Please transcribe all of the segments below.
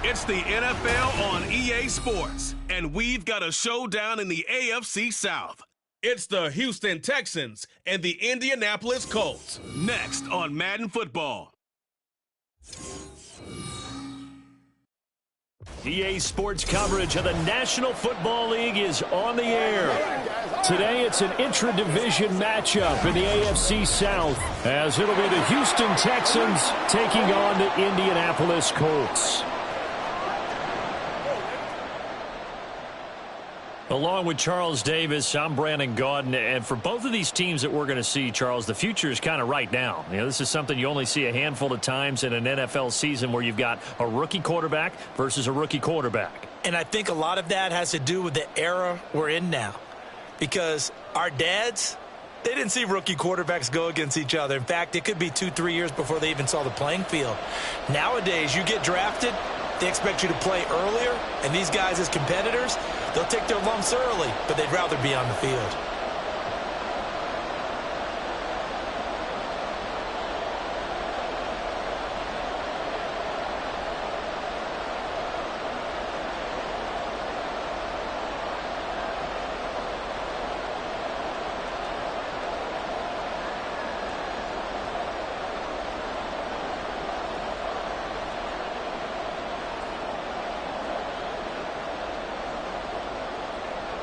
It's the NFL on EA Sports, and we've got a showdown in the AFC South. It's the Houston Texans and the Indianapolis Colts, next on Madden Football. EA Sports coverage of the National Football League is on the air. Today it's an intra-division matchup in the AFC South, as it'll be the Houston Texans taking on the Indianapolis Colts. Along with Charles Davis, I'm Brandon Gaudin, and for both of these teams that we're going to see, Charles, the future is kind of right now. You know, this is something you only see a handful of times in an NFL season where you've got a rookie quarterback versus a rookie quarterback. And I think a lot of that has to do with the era we're in now, because our dads, they didn't see rookie quarterbacks go against each other. In fact, it could be 2-3 years before they even saw the playing field. Nowadays, you get drafted, they expect you to play earlier, and these guys as competitors, they'll take their lumps early, but they'd rather be on the field.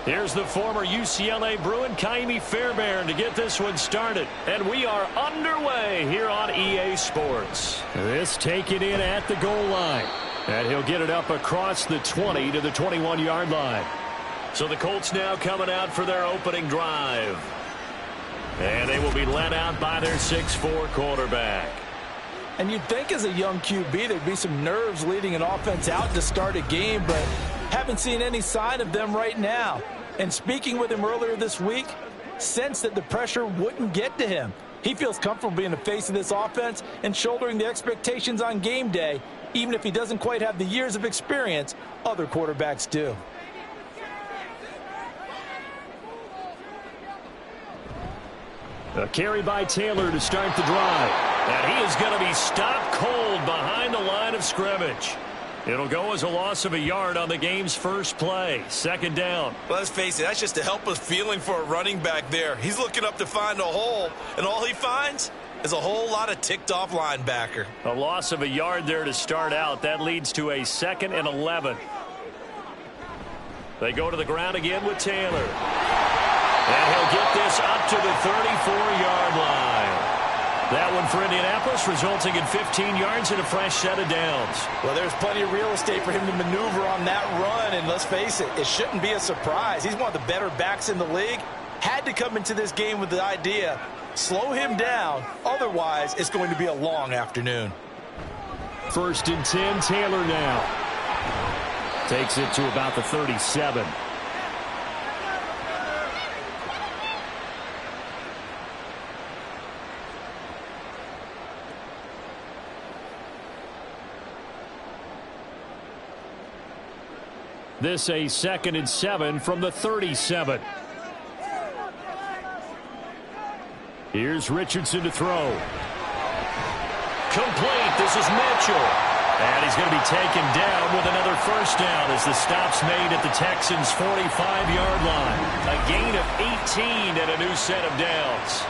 Here's the former UCLA Bruin, Kaimi Fairbairn, to get this one started. And we are underway here on EA Sports. This taken in at the goal line. And he'll get it up across the 20 to the 21-yard line. So the Colts now coming out for their opening drive. And they will be led out by their 6'4 quarterback. And you'd think as a young QB there'd be some nerves leading an offense out to start a game, but haven't seen any sign of them right now. And speaking with him earlier this week, sensed that the pressure wouldn't get to him. He feels comfortable being the face of this offense and shouldering the expectations on game day, even if he doesn't quite have the years of experience other quarterbacks do. A carry by Taylor to start the drive. And he is going to be stopped cold behind the line of scrimmage. It'll go as a loss of a yard on the game's first play. Second down. Well, let's face it, that's just a helpless feeling for a running back there. He's looking up to find a hole, and all he finds is a whole lot of ticked-off linebacker. A loss of a yard there to start out. That leads to a 2nd and 11. They go to the ground again with Taylor. And he'll get this up to the 34-yard line. That one for Indianapolis, resulting in 15 yards and a fresh set of downs. Well, there's plenty of real estate for him to maneuver on that run, and let's face it, it shouldn't be a surprise. He's one of the better backs in the league. Had to come into this game with the idea, slow him down, otherwise it's going to be a long afternoon. 1st and 10, Taylor now. Takes it to about the 37. This a 2nd and 7 from the 37. Here's Richardson to throw. Complete. This is Mitchell. And he's going to be taken down with another first down as the stop's made at the Texans' 45-yard line. A gain of 18 and a new set of downs.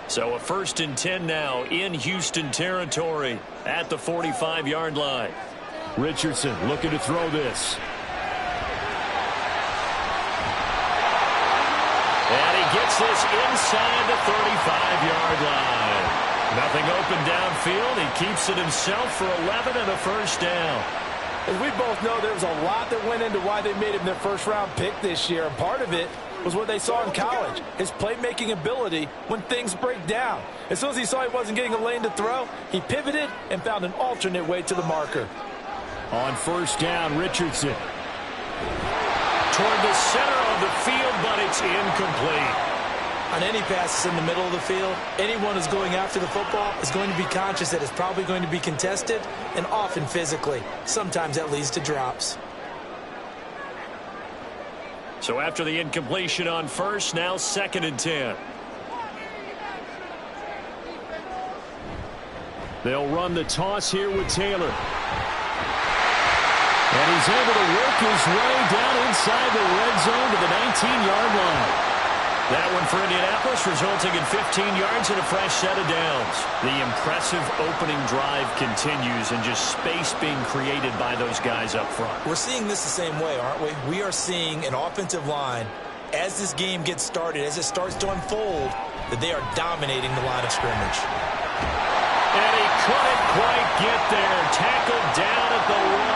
So a 1st and 10 now in Houston territory at the 45-yard line. Richardson looking to throw this. And he gets this inside the 35-yard line. Nothing open downfield. He keeps it himself for 11 and a first down. As we both know, there was a lot that went into why they made him their first-round pick this year. And part of it was what they saw in college, his playmaking ability when things break down. As soon as he saw he wasn't getting a lane to throw, he pivoted and found an alternate way to the marker. On first down, Richardson. Toward the center of the field, but it's incomplete. On any passes in the middle of the field, anyone who's going after the football is going to be conscious that it's probably going to be contested, and often physically. Sometimes that leads to drops. So after the incompletion on first, now 2nd and 10. They'll run the toss here with Taylor. And he's able to work his way down inside the red zone to the 19-yard line. That one for Indianapolis, resulting in 15 yards and a fresh set of downs. The impressive opening drive continues and just space being created by those guys up front. We're seeing this the same way, aren't we? We are seeing an offensive line, as this game gets started, as it starts to unfold, that they are dominating the line of scrimmage. And he couldn't quite get there. Tackled down at the 1.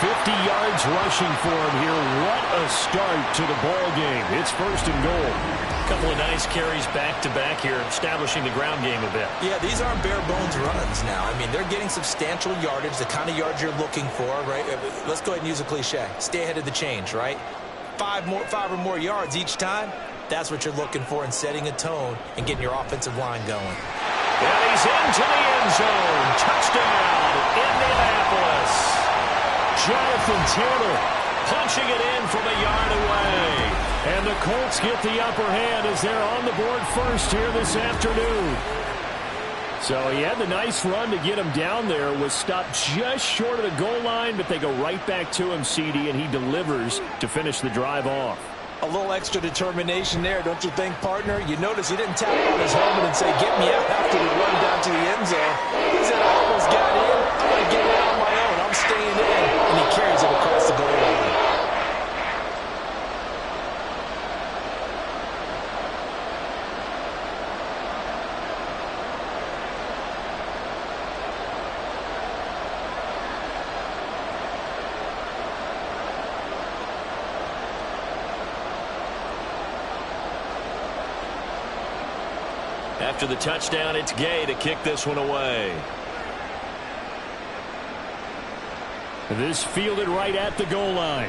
50 yards rushing for him here. What a start to the ball game. It's 1st and goal. A couple of nice carries back-to-back here, establishing the ground game a bit. Yeah, these aren't bare-bones runs now. I mean, they're getting substantial yardage, the kind of yards you're looking for, right? Let's go ahead and use a cliche. Stay ahead of the change, right? 5 or more yards each time, that's what you're looking for in setting a tone and getting your offensive line going. And he's into the end zone. Touchdown, Indianapolis. Jonathan Taylor punching it in from a yard away. And the Colts get the upper hand as they're on the board first here this afternoon. So he had the nice run to get him down there. Was stopped just short of the goal line, but they go right back to him, CD, and he delivers to finish the drive off. A little extra determination there, don't you think, partner? You notice he didn't tap on his helmet and say, get me out after the run down to the end zone. He said, I almost got in. I'm going to get it on my own. I'm staying in. And he carries it across the goal line. After the touchdown, it's Gay to kick this one away. This fielded right at the goal line.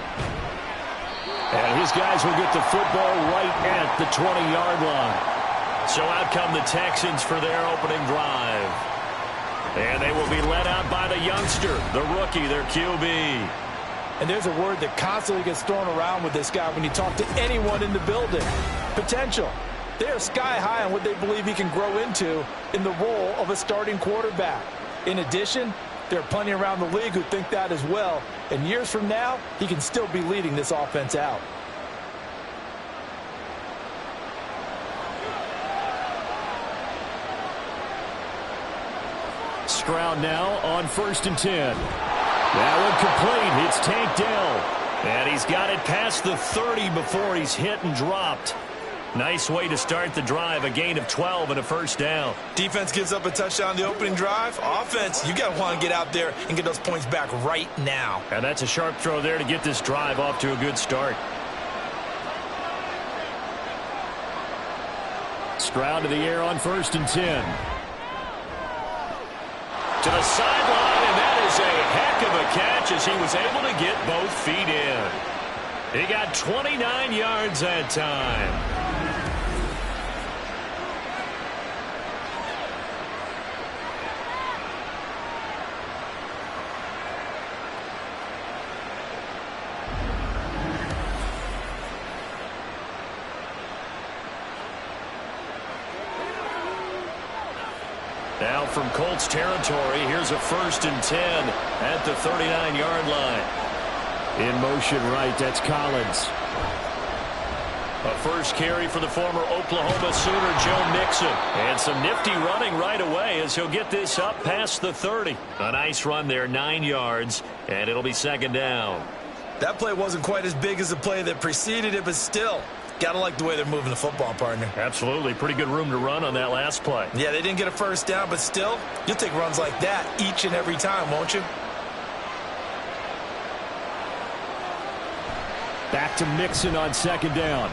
And his guys will get the football right at the 20-yard line. So out come the Texans for their opening drive. And they will be led out by the youngster, the rookie, their QB. And there's a word that constantly gets thrown around with this guy when you talk to anyone in the building. Potential. They are sky high on what they believe he can grow into in the role of a starting quarterback. In addition, there are plenty around the league who think that as well. And years from now, he can still be leading this offense out. Stroud now on 1st and 10. That one complete. It's tanked down. And he's got it past the 30 before he's hit and dropped. Nice way to start the drive, a gain of 12 and a first down. Defense gives up a touchdown the opening drive. Offense, you got to want to get out there and get those points back right now. And that's a sharp throw there to get this drive off to a good start. Stroud to the air on 1st and 10. To the sideline, and that is a heck of a catch as he was able to get both feet in. He got 29 yards that time. Now from Colts territory, here's a 1st and 10 at the 39-yard line. In motion right, that's Collins. A first carry for the former Oklahoma Sooner, Joe Mixon. And some nifty running right away as he'll get this up past the 30. A nice run there, 9 yards, and it'll be 2nd down. That play wasn't quite as big as the play that preceded it, but still, got to like the way they're moving the football, partner. Absolutely. Pretty good room to run on that last play. Yeah, they didn't get a first down, but still, you'll take runs like that each and every time, won't you? Back to Mixon on 2nd down.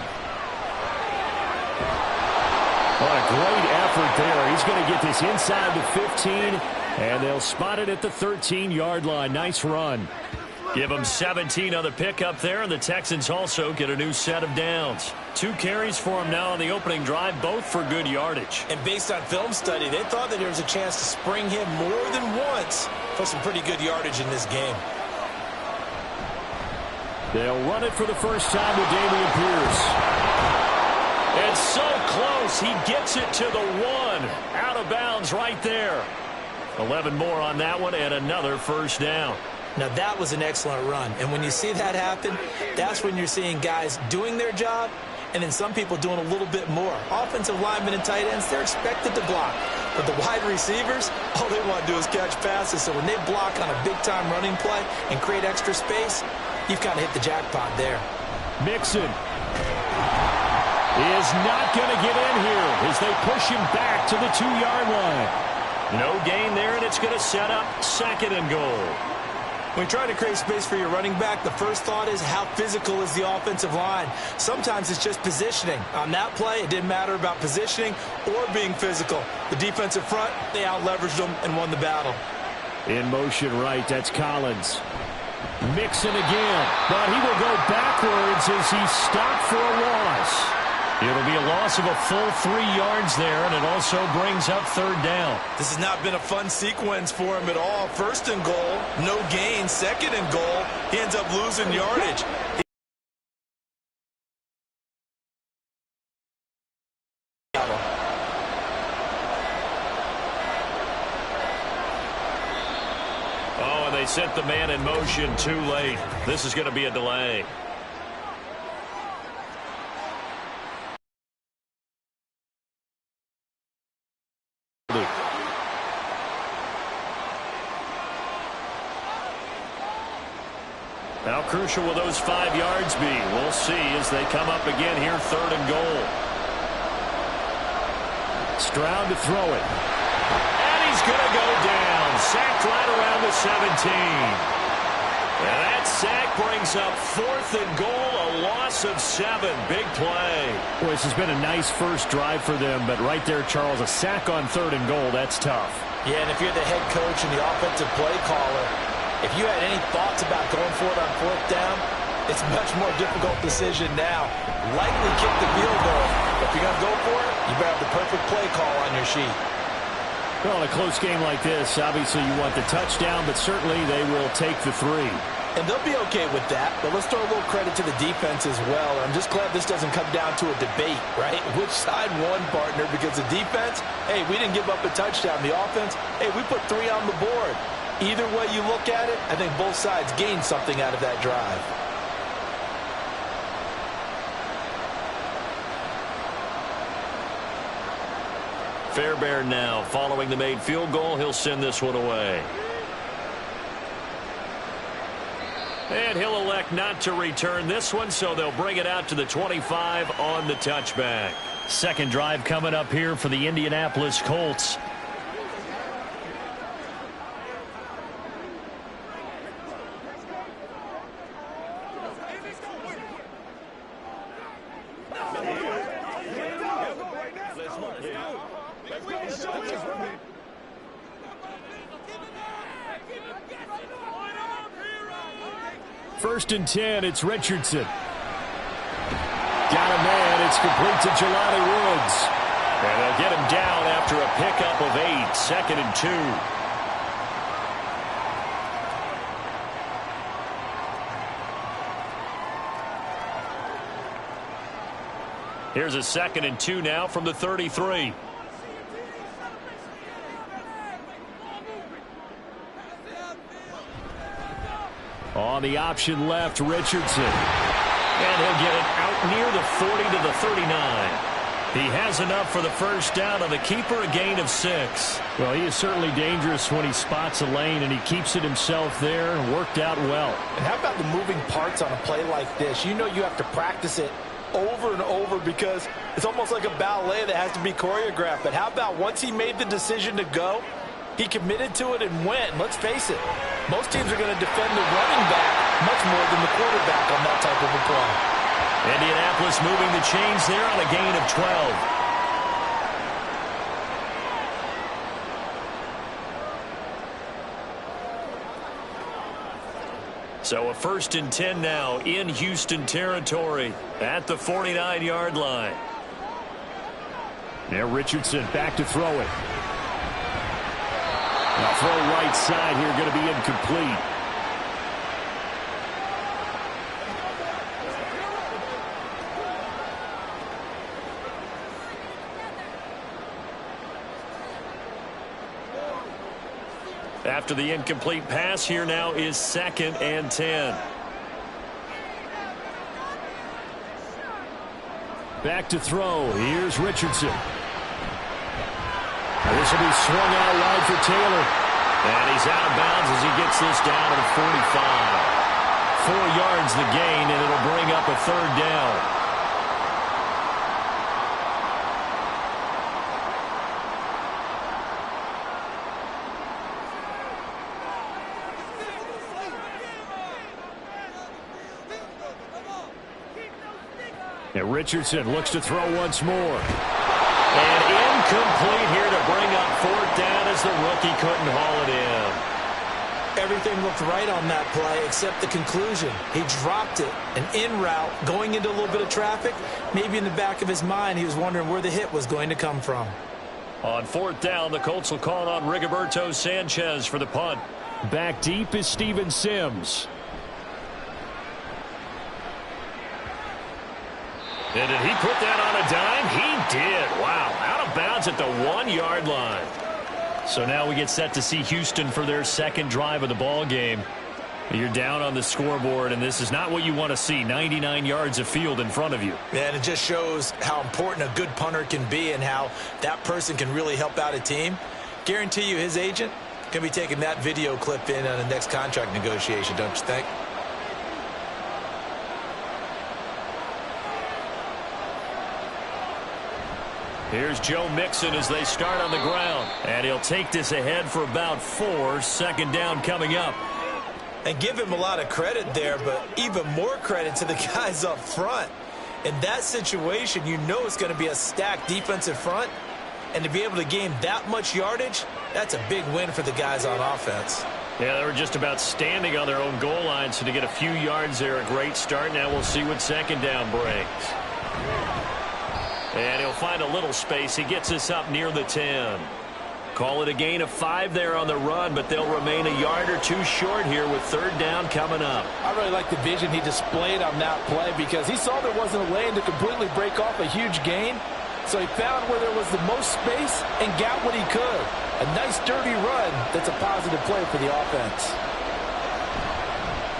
What a great effort there. He's going to get this inside the 15, and they'll spot it at the 13-yard line. Nice run. Give them 17 on the pickup there, and the Texans also get a new set of downs. 2 carries for him now on the opening drive, both for good yardage. And based on film study, they thought that there was a chance to spring him more than once for some pretty good yardage in this game. They'll run it for the first time with Dameon Pierce. It's so close. He gets it to the 1. Out of bounds right there. 11 more on that one and another first down. Now, that was an excellent run. And when you see that happen, that's when you're seeing guys doing their job and then some people doing a little bit more. Offensive linemen and tight ends, they're expected to block. But the wide receivers, all they want to do is catch passes. So when they block on a big-time running play and create extra space, you've kind of hit the jackpot there. Mixon is not going to get in here as they push him back to the 2-yard line. No gain there, and it's going to set up 2nd and goal. When you're trying to create space for your running back, the first thought is how physical is the offensive line. Sometimes it's just positioning. On that play, it didn't matter about positioning or being physical. The defensive front, they out-leveraged them and won the battle. In motion right, that's Collins. Mixon again, but he will go backwards as he's stopped for a loss. It'll be a loss of a full 3 yards there, and it also brings up 3rd down. This has not been a fun sequence for him at all. 1st and goal, no gain. 2nd and goal, he ends up losing yardage. Oh, and they sent the man in motion too late. This is going to be a delay. How crucial will those 5 yards be? We'll see as they come up again here, 3rd and goal. Stroud to throw it. And he's going to go down. Sacked right around the 17. And that sack brings up 4th and goal, a loss of 7. Big play. Boy, this has been a nice first drive for them, but right there, Charles, a sack on 3rd and goal, that's tough. Yeah, and if you're the head coach and the offensive play caller, if you had any thoughts about going for it on 4th down, it's a much more difficult decision now. Likely kick the field goal. If you're going to go for it, you better have the perfect play call on your sheet. Well, in a close game like this, obviously you want the touchdown, but certainly they will take the 3. And they'll be okay with that, but let's throw a little credit to the defense as well. I'm just glad this doesn't come down to a debate, right? Which side won, partner? Because the defense, hey, we didn't give up a touchdown. The offense, hey, we put 3 on the board. Either way you look at it, I think both sides gained something out of that drive. Fairbairn now following the made field goal. He'll send this one away. And he'll elect not to return this one, so they'll bring it out to the 25 on the touchback. 2nd drive coming up here for the Indianapolis Colts. First and 10, it's Richardson. Got a man, it's complete to Jelani Woods. And they'll get him down after a pickup of 8, 2nd and 2. Here's a 2nd and 2 now from the 33. On the option left, Richardson. And he'll get it out near the 40 to the 39. He has enough for the first down on the keeper, a gain of 6. Well, he is certainly dangerous when he spots a lane, and he keeps it himself there and worked out well. And how about the moving parts on a play like this? You know you have to practice it over and over because it's almost like a ballet that has to be choreographed. But how about once he made the decision to go, he committed to it and went. And let's face it, most teams are going to defend the running back much more than the quarterback on that type of a play. Indianapolis moving the chains there on a gain of 12. So a 1st and 10 now in Houston territory at the 49-yard line. Now Richardson back to throw it. Now throw right side here, going to be incomplete. After the incomplete pass, here now is 2nd and 10. Back to throw. Here's Richardson. This will be swung out wide for Taylor. And he's out of bounds as he gets this down to the 45. 4 yards the gain, and it'll bring up a 3rd down. And Richardson looks to throw once more. And incomplete here to bring up 4th down as the rookie couldn't haul it in. Everything looked right on that play except the conclusion. He dropped it, an in route, going into a little bit of traffic. Maybe in the back of his mind he was wondering where the hit was going to come from. On 4th down, the Colts will call on Rigoberto Sanchez for the punt. Back deep is Steven Sims. And did he put that on a dime? He did. Wow. Out of bounds at the 1-yard line. So now we get set to see Houston for their 2nd drive of the ball game. You're down on the scoreboard, and this is not what you want to see. 99 yards of field in front of you. Yeah, and it just shows how important a good punter can be and how that person can really help out a team. Guarantee you his agent can be taking that video clip in on the next contract negotiation, don't you think? Here's Joe Mixon as they start on the ground. And he'll take this ahead for about 4. 2nd down coming up. And give him a lot of credit there, but even more credit to the guys up front. In that situation, you know it's going to be a stacked defensive front. And to be able to gain that much yardage, that's a big win for the guys on offense. Yeah, they were just about standing on their own goal line, so to get a few yards there, a great start. Now we'll see what 2nd down brings. And he'll find a little space. He gets us up near the 10. Call it a gain of 5 there on the run, but they'll remain a yard or 2 short here with 3rd down coming up. I really like the vision he displayed on that play because he saw there wasn't a lane to completely break off a huge gain. So he found where there was the most space and got what he could. A nice dirty run that's a positive play for the offense.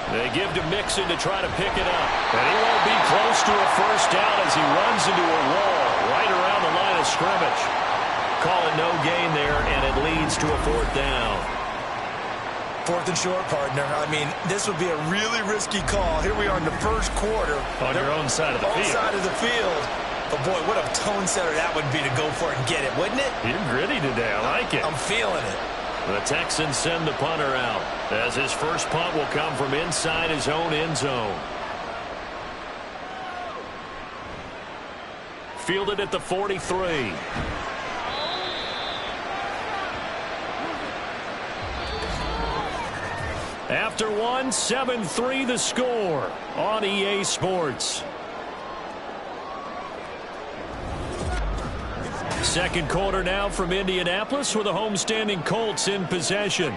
They give to Mixon to try to pick it up. And he won't be close to a 1st down as he runs into a wall right around the line of scrimmage. Call it no gain there, and it leads to a 4th down. 4th and short, partner. I mean, this would be a really risky call. Here we are in the 1st quarter. On your own side of the field. Side of the field. But, boy, what a tone setter that would be to go for it and get it, wouldn't it? You're gritty today. I like it. I'm feeling it. The Texans send the punter out as his first punt will come from inside his own end zone. Fielded at the 43. After 1, 7-3 the score on EA Sports. 2nd quarter now from Indianapolis with the homestanding Colts in possession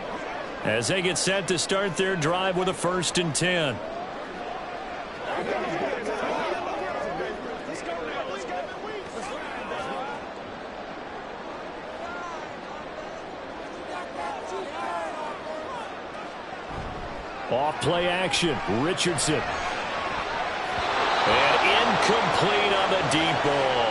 as they get set to start their drive with a 1st and 10. Off play action, Richardson. And incomplete on the deep ball.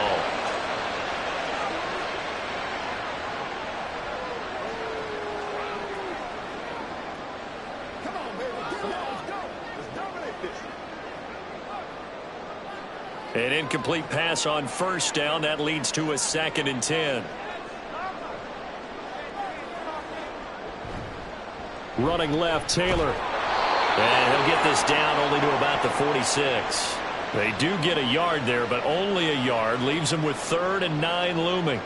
An incomplete pass on 1st down. That leads to a 2nd and 10. Running left, Taylor. And he'll get this down only to about the 46. They do get a yard there, but only a yard. Leaves them with 3rd and 9 looming.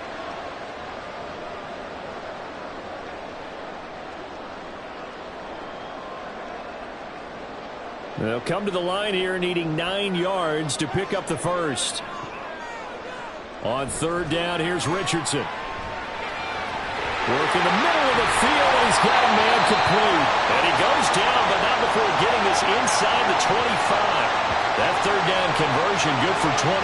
They'll come to the line here needing 9 yards to pick up the 1st. On 3rd down, here's Richardson. Work in the middle of the field, and he's got a man complete. And he goes down, but not before getting this inside the 25. That 3rd down conversion good for 23.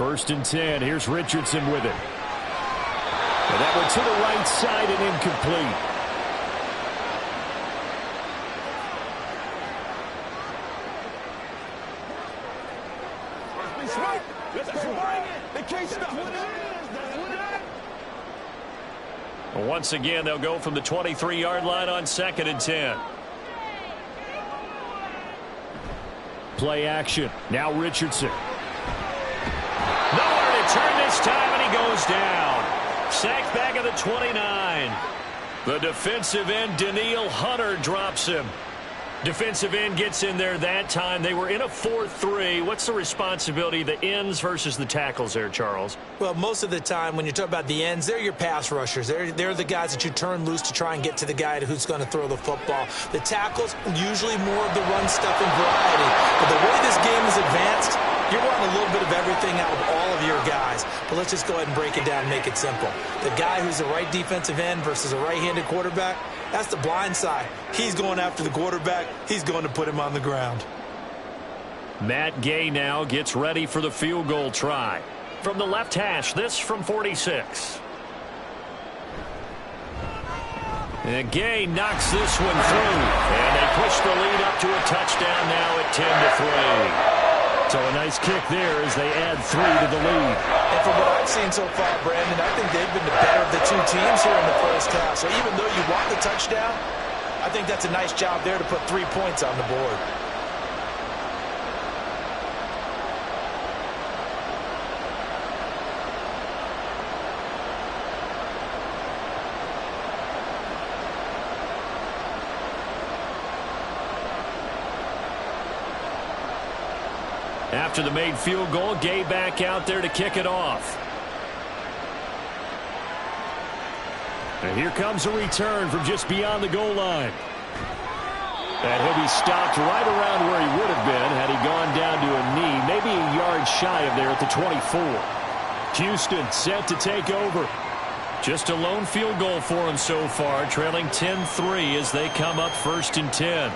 First and 10. Here's Richardson with it. And that one to the right side and incomplete. Once again, they'll go from the 23-yard line on 2nd and 10. Play action. Now Richardson. Nowhere to turn this time, and he goes down. Sacked back at the 29. The defensive end, Daniil Hunter, drops him. Defensive end gets in there that time. They were in a 4-3. What's the responsibility of the ends versus the tackles there, Charles? Well, most of the time when you talk about the ends, they're your pass rushers. They're the guys that you turn loose to try and get to the guy who's going to throw the football. The tackles, usually more of the run-stuffing variety. But the way this game is advanced, you're wanting a little bit of everything out of all of your guys. But let's just go ahead and break it down and make it simple. The guy who's the right defensive end versus a right-handed quarterback, that's the blind side. He's going after the quarterback. He's going to put him on the ground. Matt Gay now gets ready for the field goal try. From the left hash, this from 46. And Gay knocks this one through. And they push the lead up to a touchdown now at 10-3. So a nice kick there as they add 3 to the lead. And from what I've seen so far, Brandon, I think they've been the better of the two teams here in the first half. So even though you want the touchdown, I think that's a nice job there to put 3 points on the board. After the made field goal, Gay back out there to kick it off. And here comes a return from just beyond the goal line. And he'll be stopped right around where he would have been had he gone down to a knee, maybe a yard shy of there at the 24. Houston set to take over. Just a lone field goal for him so far, trailing 10-3 as they come up 1st and 10.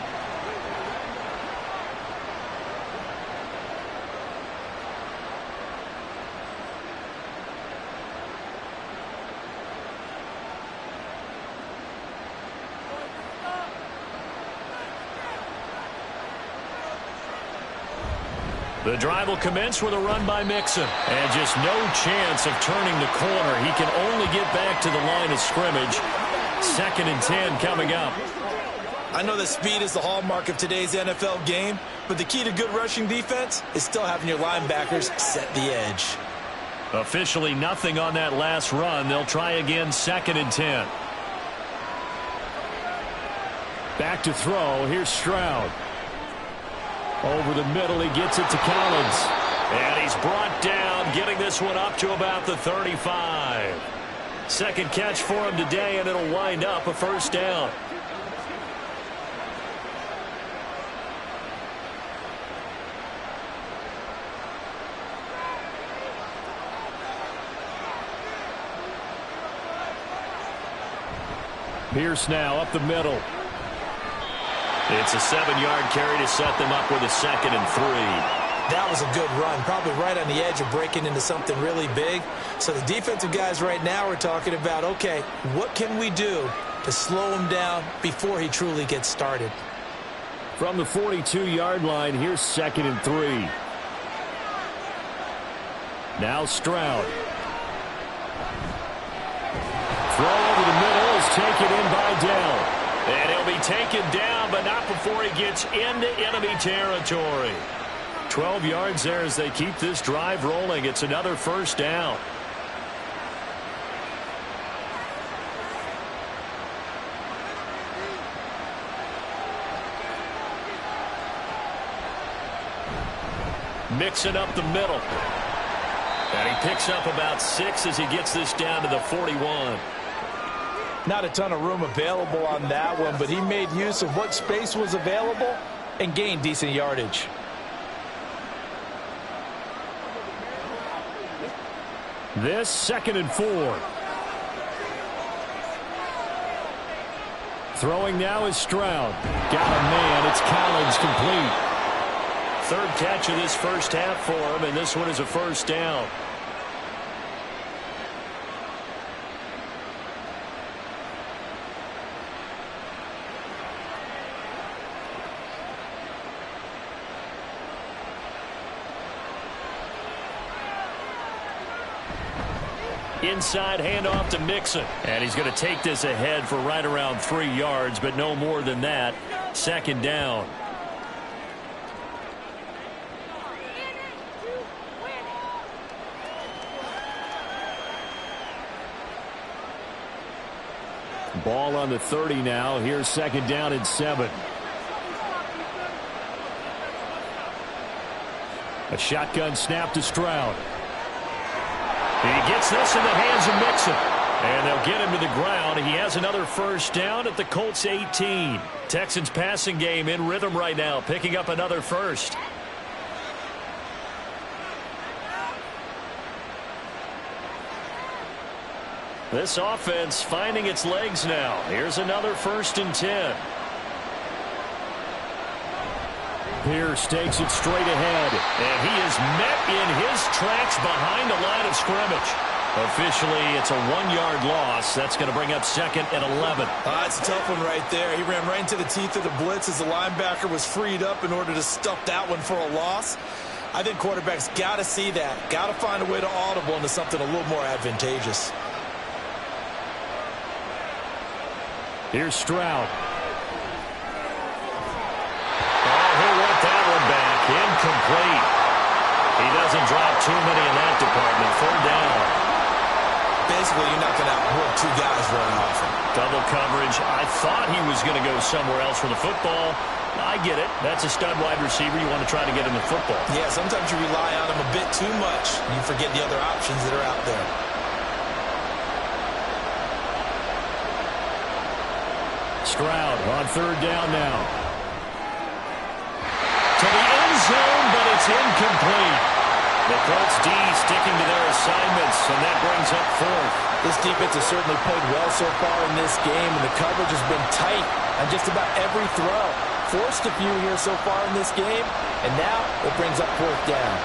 The drive will commence with a run by Mixon. And just no chance of turning the corner. He can only get back to the line of scrimmage. 2nd and 10 coming up. I know that speed is the hallmark of today's NFL game, but the key to good rushing defense is still having your linebackers set the edge. Officially nothing on that last run. They'll try again 2nd and 10. Back to throw. Here's Stroud. Over the middle, he gets it to Collins. And he's brought down, getting this one up to about the 35. Second catch for him today, and it'll wind up a first down. Pierce now up the middle. It's a 7-yard carry to set them up with a 2nd and 3. That was a good run, probably right on the edge of breaking into something really big. So the defensive guys right now are talking about, okay, what can we do to slow him down before he truly gets started? From the 42-yard line, here's 2nd and 3. Now Stroud. Throw over the middle is taken in by Dell. And he'll be taken down, but not before he gets into enemy territory. 12 yards there as they keep this drive rolling. It's another first down. Mixing up the middle. And he picks up about 6 as he gets this down to the 41. Not a ton of room available on that one, but he made use of what space was available and gained decent yardage. This 2nd and 4. Throwing now is Stroud. Got a man. It's Collins complete. Third catch of this first half for him, and this one is a first down. Inside handoff to Mixon. And he's going to take this ahead for right around 3 yards, but no more than that. Second down. Ball on the 30 now. Here's second down and 7. A shotgun snap to Stroud. He gets this in the hands of Mixon. And they'll get him to the ground. He has another first down at the Colts 18. Texans passing game in rhythm right now, picking up another first. This offense finding its legs now. Here's another 1st and 10. Pierce takes it straight ahead, and he is met in his tracks behind the line of scrimmage. Officially, it's a 1-yard loss. That's going to bring up 2nd and 11. It's a tough one right there. He ran right into the teeth of the blitz as the linebacker was freed up in order to stuff that one for a loss. I think quarterbacks got to see that, got to find a way to audible into something a little more advantageous. Here's Stroud. He'll want that one back. Incomplete. He doesn't drop too many in that department. 4th down. Basically, you're not going to outwork 2 guys very often. Double coverage. I thought he was going to go somewhere else for the football. I get it. That's a stud wide receiver. You want to try to get him the football. Yeah, sometimes you rely on him a bit too much. You forget the other options that are out there. Stroud on 3rd down now. To the end zone, but it's incomplete. The Colts D sticking to their assignments, and that brings up 4th. This defense has certainly played well so far in this game, and the coverage has been tight on just about every throw. Forced a few here so far in this game, and now it brings up 4th down.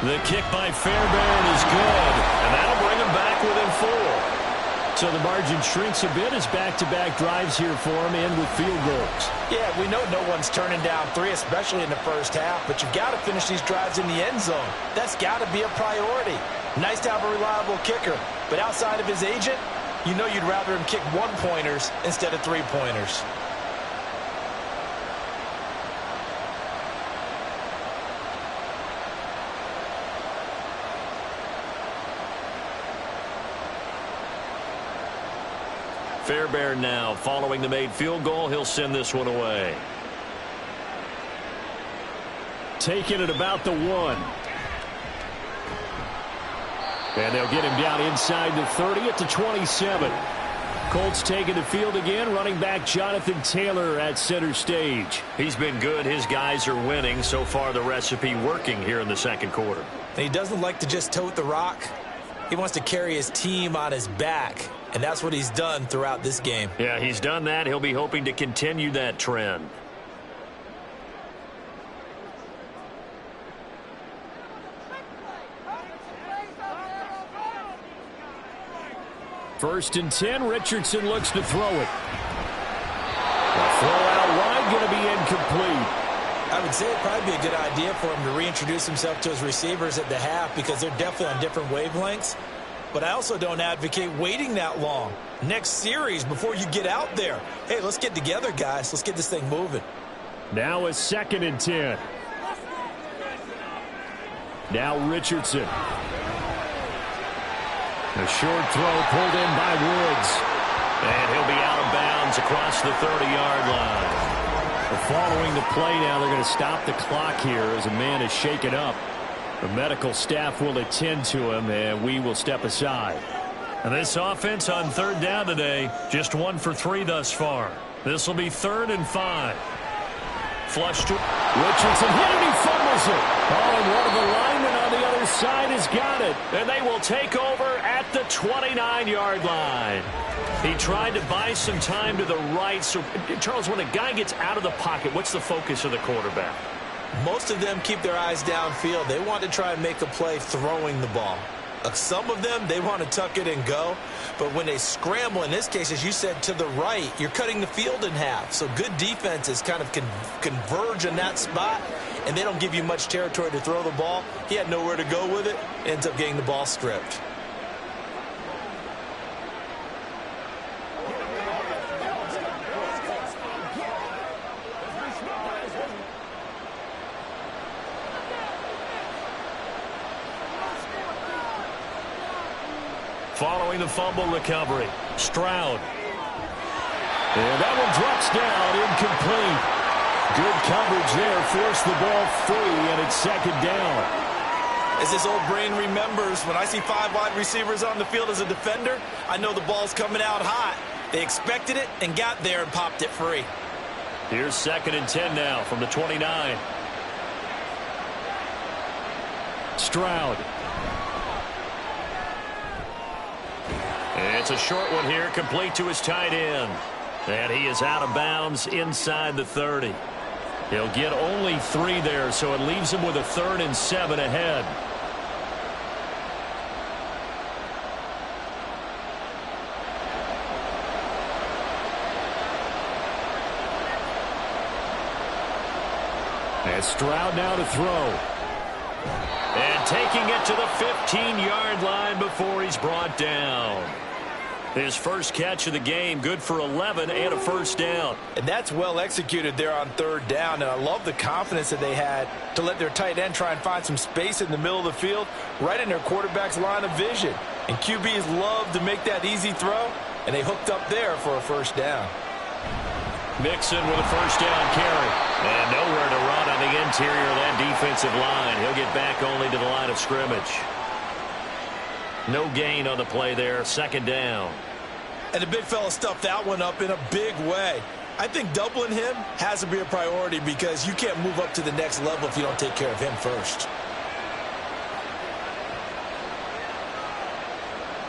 The kick by Fairbairn is good, and that'll bring him back within 4. So the margin shrinks a bit as back-to-back drives here for him and with field goals. Yeah, we know no one's turning down 3, especially in the first half, but you've got to finish these drives in the end zone. That's got to be a priority. Nice to have a reliable kicker, but outside of his agent, you know you'd rather him kick 1-pointers instead of 3-pointers. Fairbairn now following the made field goal. He'll send this one away. Taking it about the 1. And they'll get him down inside the 30 at the 27. Colts taking the field again. Running back Jonathan Taylor at center stage. He's been good. His guys are winning. So far the recipe working here in the 2nd quarter. And he doesn't like to just tote the rock. He wants to carry his team on his back. And that's what he's done throughout this game. Yeah, he's done that. He'll be hoping to continue that trend. First and 10, Richardson looks to throw it. The throw out wide, going to be incomplete. I would say it'd probably be a good idea for him to reintroduce himself to his receivers at the half because they're definitely on different wavelengths. But I also don't advocate waiting that long. Next series before you get out there. Hey, let's get together, guys. Let's get this thing moving. Now a 2nd and 10. Now Richardson. A short throw pulled in by Woods. And he'll be out of bounds across the 30-yard line. Following the play now, they're going to stop the clock here as a man is shaken up. The medical staff will attend to him, and we will step aside. And this offense on 3rd down today, just 1 for 3 thus far. This will be 3rd and 5. flushed to Richardson. Hit it, he fumbles it. Oh, and one of the linemen on the other side has got it. And they will take over at the 29-yard line. He tried to buy some time to the right. So, Charles, when a guy gets out of the pocket, what's the focus of the quarterback? Most of them keep their eyes downfield. They want to try and make a play throwing the ball. Some of them, they want to tuck it and go. But when they scramble, in this case, as you said, to the right, you're cutting the field in half. So good defenses kind of converge in that spot, and they don't give you much territory to throw the ball. He had nowhere to go with it. Ends up getting the ball stripped. Following the fumble recovery, Stroud. And that one drops down, incomplete. Good coverage there, forced the ball free, and it's second down. As this old brain remembers, when I see 5 wide receivers on the field as a defender, I know the ball's coming out hot. They expected it and got there and popped it free. Here's 2nd and 10 now from the 29. Stroud. It's a short one here, complete to his tight end. And he is out of bounds inside the 30. He'll get only 3 there, so it leaves him with a 3rd and 7 ahead. And Stroud now to throw. And taking it to the 15-yard line before he's brought down. His first catch of the game, good for 11 and a first down. And that's well executed there on 3rd down. And I love the confidence that they had to let their tight end try and find some space in the middle of the field, right in their quarterback's line of vision. And QBs love to make that easy throw, and they hooked up there for a first down. Mixon with a first down carry. And nowhere to run on the interior of that defensive line. He'll get back only to the line of scrimmage. No gain on the play there, 2nd down. And the big fella stuffed that one up in a big way. I think doubling him has to be a priority because you can't move up to the next level if you don't take care of him first.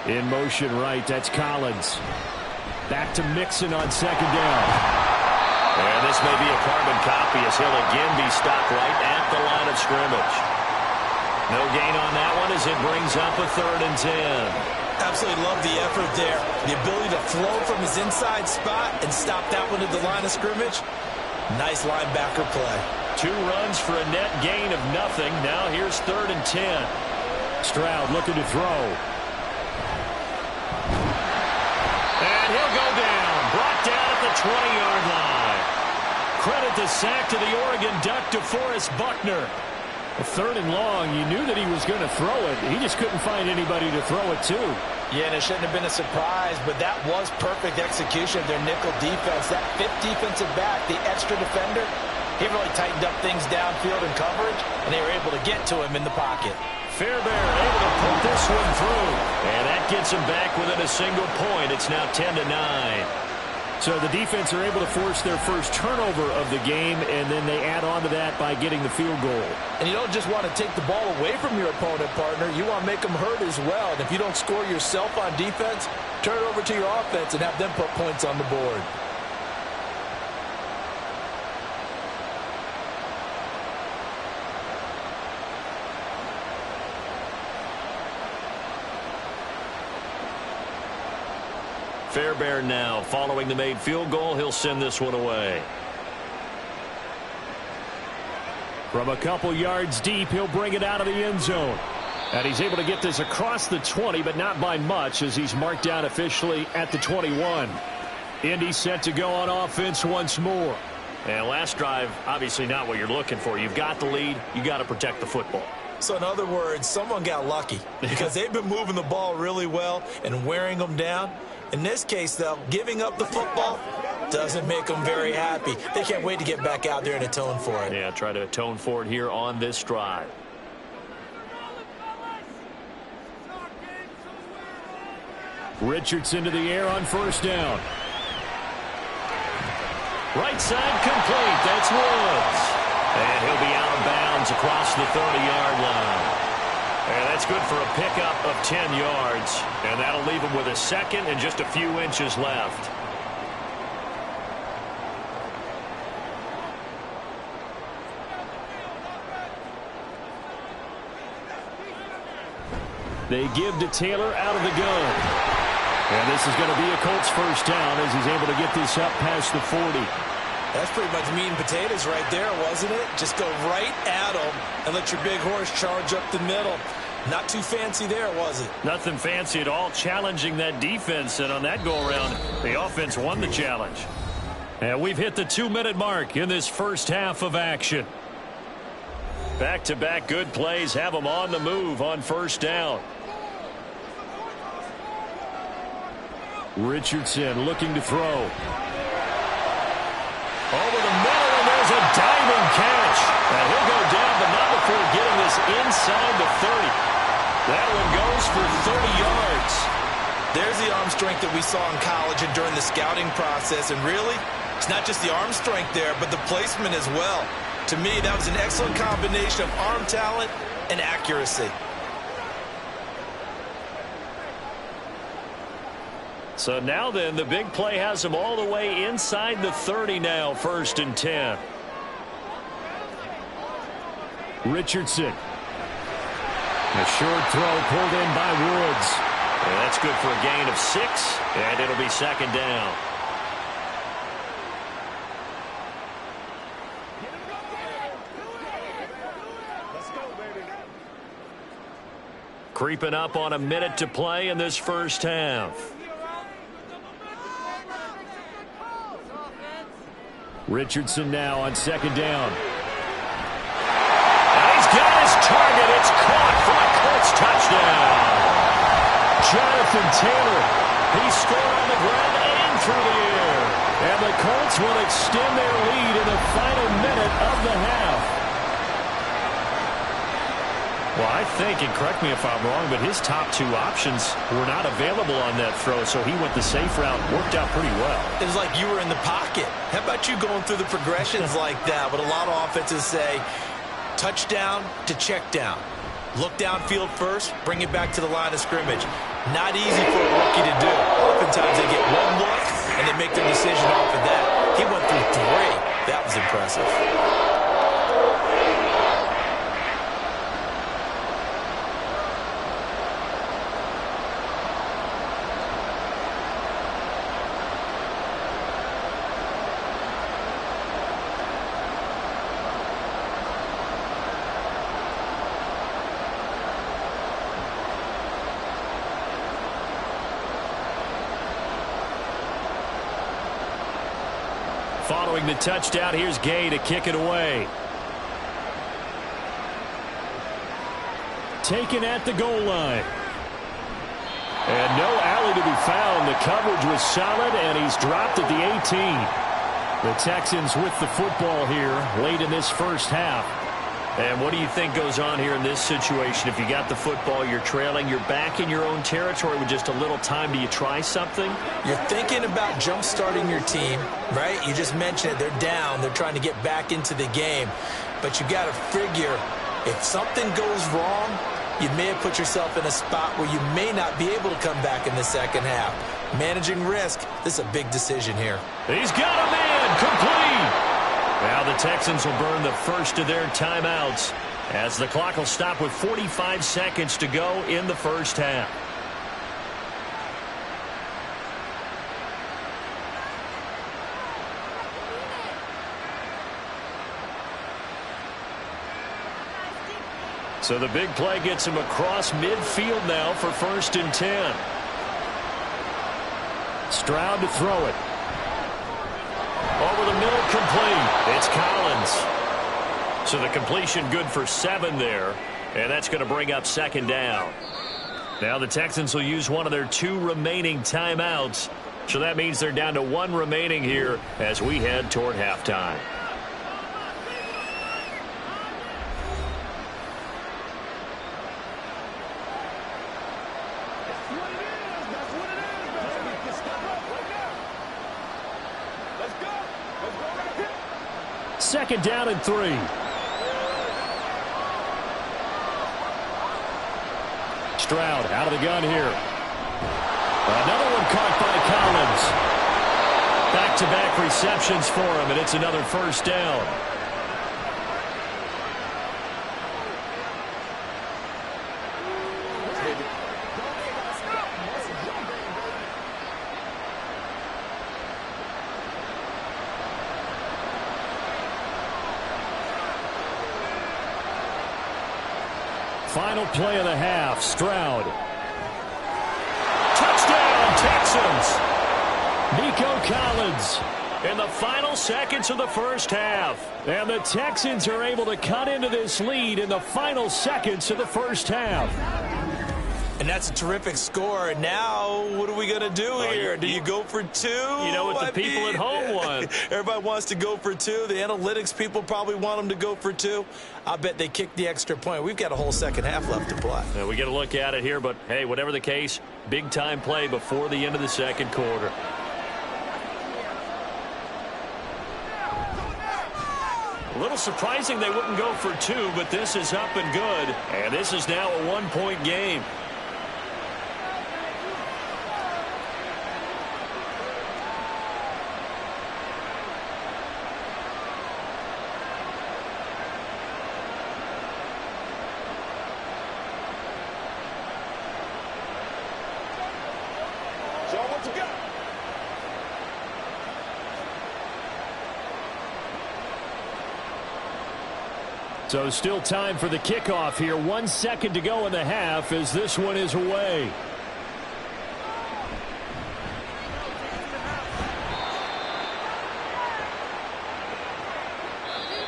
In motion right, that's Collins. Back to Mixon on 2nd down. And this may be a carbon copy as he'll again be stopped right at the line of scrimmage. No gain on that one as it brings up a 3rd and 10. Absolutely love the effort there. The ability to flow from his inside spot and stop that one at the line of scrimmage. Nice linebacker play. 2 runs for a net gain of nothing. Now here's 3rd and 10. Stroud looking to throw. And he'll go down. Brought down at the 20-yard line. Credit the sack to the Oregon Duck, DeForest Buckner. A 3rd and long, you knew that he was going to throw it. He just couldn't find anybody to throw it to. Yeah, and it shouldn't have been a surprise, but that was perfect execution of their nickel defense. That 5th defensive back, the extra defender, he really tightened up things downfield in coverage, and they were able to get to him in the pocket. Fairbairn able to put this one through. And that gets him back within a single point. It's now 10-9. So the defense are able to force their first turnover of the game, and then they add on to that by getting the field goal. And you don't just want to take the ball away from your opponent, partner. You want to make them hurt as well. And if you don't score yourself on defense, turn it over to your offense and have them put points on the board. Fairbairn now following the made field goal. He'll send this one away. From a couple yards deep, he'll bring it out of the end zone. And he's able to get this across the 20, but not by much as he's marked down officially at the 21. Indy set to go on offense once more. And last drive, obviously not what you're looking for. You've got the lead. You got to protect the football. So in other words, someone got lucky because they've been moving the ball really well and wearing them down. In this case, though, giving up the football doesn't make them very happy. They can't wait to get back out there and atone for it. Yeah, try to atone for it here on this drive. Richardson to the air on first down. Right side complete. That's Woods. will be out of bounds across the 30-yard line. And that's good for a pickup of 10 yards. And that'll leave him with a second and just a few inches left. They give to Taylor out of the gun. And this is going to be a Colts first down as he's able to get this up past the 40. That's pretty much meat and potatoes right there, wasn't it? Just go right at them and let your big horse charge up the middle. Not too fancy there, was it? Nothing fancy at all, challenging that defense. And on that go-around, the offense won the challenge. And we've hit the 2-minute mark in this first half of action. Back-to-back good plays have them on the move on first down. Richardson looking to throw. Over the middle, and there's a diving catch. And he'll go down, but not before getting this inside the 30. That one goes for 30 yards. There's the arm strength that we saw in college and during the scouting process. And really, it's not just the arm strength there, but the placement as well. To me, that was an excellent combination of arm talent and accuracy. So now then, the big play has him all the way inside the 30 now, 1st and 10. Richardson. A short throw pulled in by Woods. And that's good for a gain of 6, and it'll be 2nd down. Creeping up on a minute to play in this first half. Richardson now on 2nd down. And he's got his target. It's caught for a Colts touchdown. Jonathan Taylor. He scored on the ground and through the air. And the Colts will extend their lead in the final minute of the half. Well, I think, and correct me if I'm wrong, but his top 2 options were not available on that throw, so he went the safe route. Worked out pretty well. It was like you were in the pocket. How about you going through the progressions like that? But a lot of offenses say touchdown to check down. Look downfield first, bring it back to the line of scrimmage. Not easy for a rookie to do. Oftentimes they get one look, and they make their decision off of that. He went through 3. That was impressive. Following the touchdown, here's Gay to kick it away. Taken at the goal line. And no alley to be found. The coverage was solid, and he's dropped at the 18. The Texans with the football here late in this first half. And what do you think goes on here in this situation? If you got the football, you're trailing, you're back in your own territory with just a little time. Do you try something? You're thinking about jump-starting your team, right? You just mentioned it. They're down. They're trying to get back into the game. But you got to figure, if something goes wrong, you may have put yourself in a spot where you may not be able to come back in the second half. Managing risk, this is a big decision here. He's got a man complete. Now the Texans will burn the first of their timeouts as the clock will stop with 45 seconds to go in the first half. So the big play gets him across midfield now for 1st and 10. Stroud to throw it. Over the middle, complete. It's Collins. So the completion good for 7 there, and that's going to bring up 2nd down. Now the Texans will use one of their 2 remaining timeouts, so that means they're down to 1 remaining here as we head toward halftime. Second down and 3. Stroud out of the gun here. Another one caught by Collins. Back-to-back receptions for him, and it's another first down. Final play of the half, Stroud. Touchdown, Texans. Nico Collins in the final seconds of the first half. And the Texans are able to cut into this lead in the final seconds of the first half. And that's a terrific score. Now, what are we going to do here? Do you go for two? You know what the people at home want. Everybody wants to go for two. The analytics people probably want them to go for two. I bet they kick the extra point. We've got a whole second half left to play. Yeah, we get a look at it here, but, hey, whatever the case, big-time play before the end of the second quarter. A little surprising they wouldn't go for two, but this is up and good. And this is now a one-point game. So still time for the kickoff here. 1 second to go in the half as this one is away.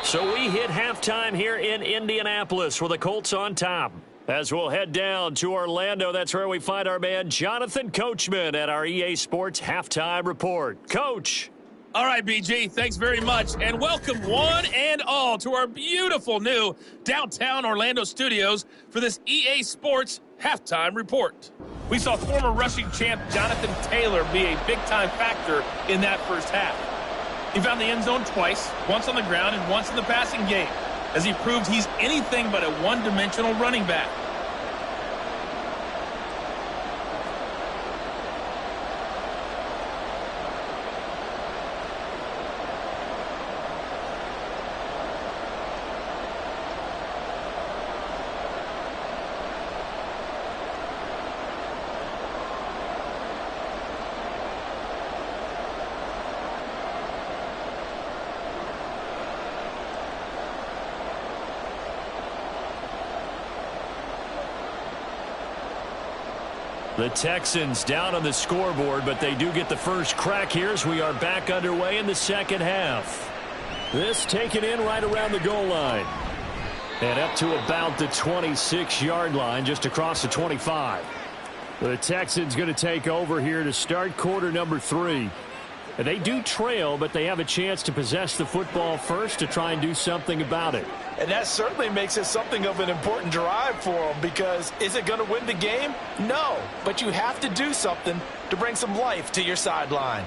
So we hit halftime here in Indianapolis with the Colts on top. As we'll head down to Orlando, that's where we find our man Jonathan Coachman at our EA Sports Halftime Report. Coach. All right, BG, thanks very much, and welcome one and all to our beautiful new downtown Orlando studios for this EA Sports Halftime Report. We saw former rushing champ Jonathan Taylor be a big-time factor in that first half. He found the end zone twice, once on the ground and once in the passing game, as he proved he's anything but a one-dimensional running back. The Texans down on the scoreboard, but they do get the first crack here as we are back underway in the second half. This taken in right around the goal line. And up to about the 26-yard line, just across the 25. The Texans going to take over here to start quarter number 3. And they do trail, but they have a chance to possess the football first to try and do something about it. And that certainly makes it something of an important drive for them, because is it going to win the game? No, but you have to do something to bring some life to your sideline.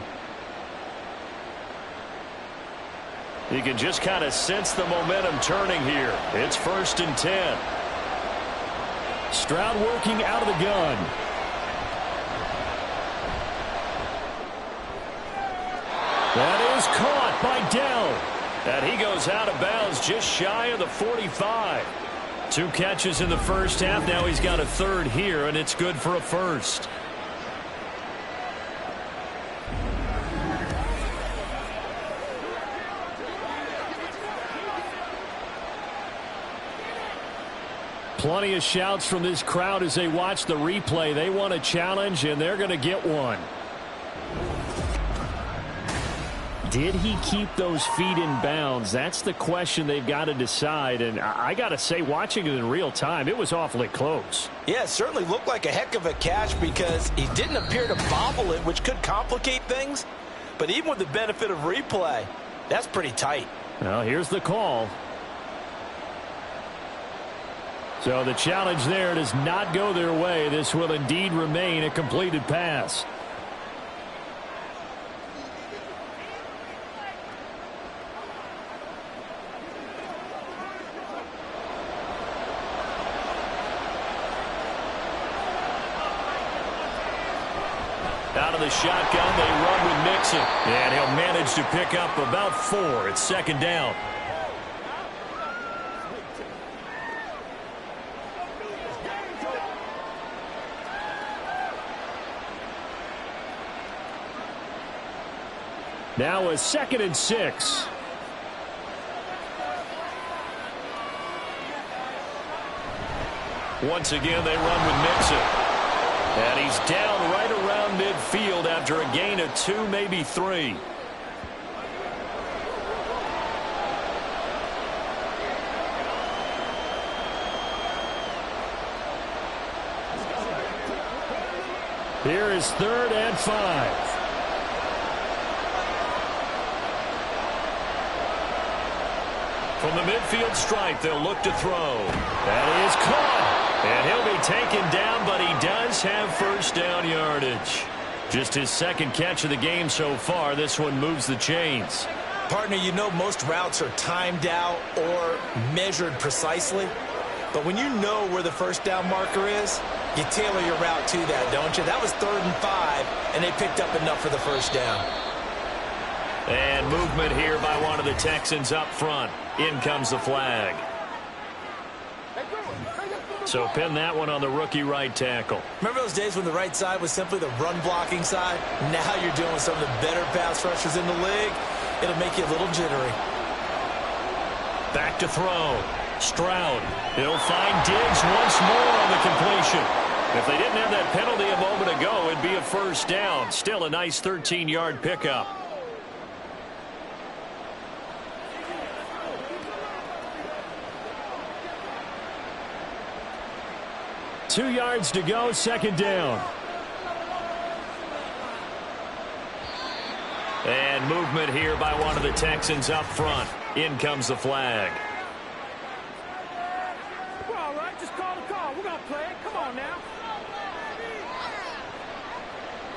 You can just kind of sense the momentum turning here. It's 1st and 10. Stroud working out of the gun. That is caught by Dell. And he goes out of bounds just shy of the 45. 2 catches in the first half. Now he's got a third here, and it's good for a first. Plenty of shouts from this crowd as they watch the replay. They want a challenge, and they're going to get one. Did he keep those feet in bounds? That's the question they've got to decide. And I got to say, watching it in real time, it was awfully close. Yeah, it certainly looked like a heck of a catch because he didn't appear to bobble it, which could complicate things. But even with the benefit of replay, that's pretty tight. Well, here's the call. So the challenge there does not go their way. This will indeed remain a completed pass. the shotgun. They run with Mixon. And he'll manage to pick up about 4. It's second down. Now a 2nd and 6. Once again, they run with Mixon. And he's down right around midfield after a gain of 2, maybe 3. Here is 3rd and 5. From the midfield stripe, they'll look to throw. That is caught. And he'll be taken down, but he does have first down yardage. Just his 2nd catch of the game so far. This one moves the chains. Partner, you know most routes are timed out or measured precisely. But when you know where the first down marker is, you tailor your route to that, don't you? That was 3rd and 5, and they picked up enough for the first down. And movement here by one of the Texans up front. In comes the flag. So pin that one on the rookie right tackle. Remember those days when the right side was simply the run-blocking side? Now you're dealing with some of the better pass rushers in the league. It'll make you a little jittery. Back to throw. Stroud. He'll find Diggs once more on the completion. If they didn't have that penalty a moment ago, it'd be a first down. Still a nice 13-yard pickup. Two yards to go, second down. And movement here by one of the Texans up front. In comes the flag. We're all right. Just call the call. We're going to play it. Come on now.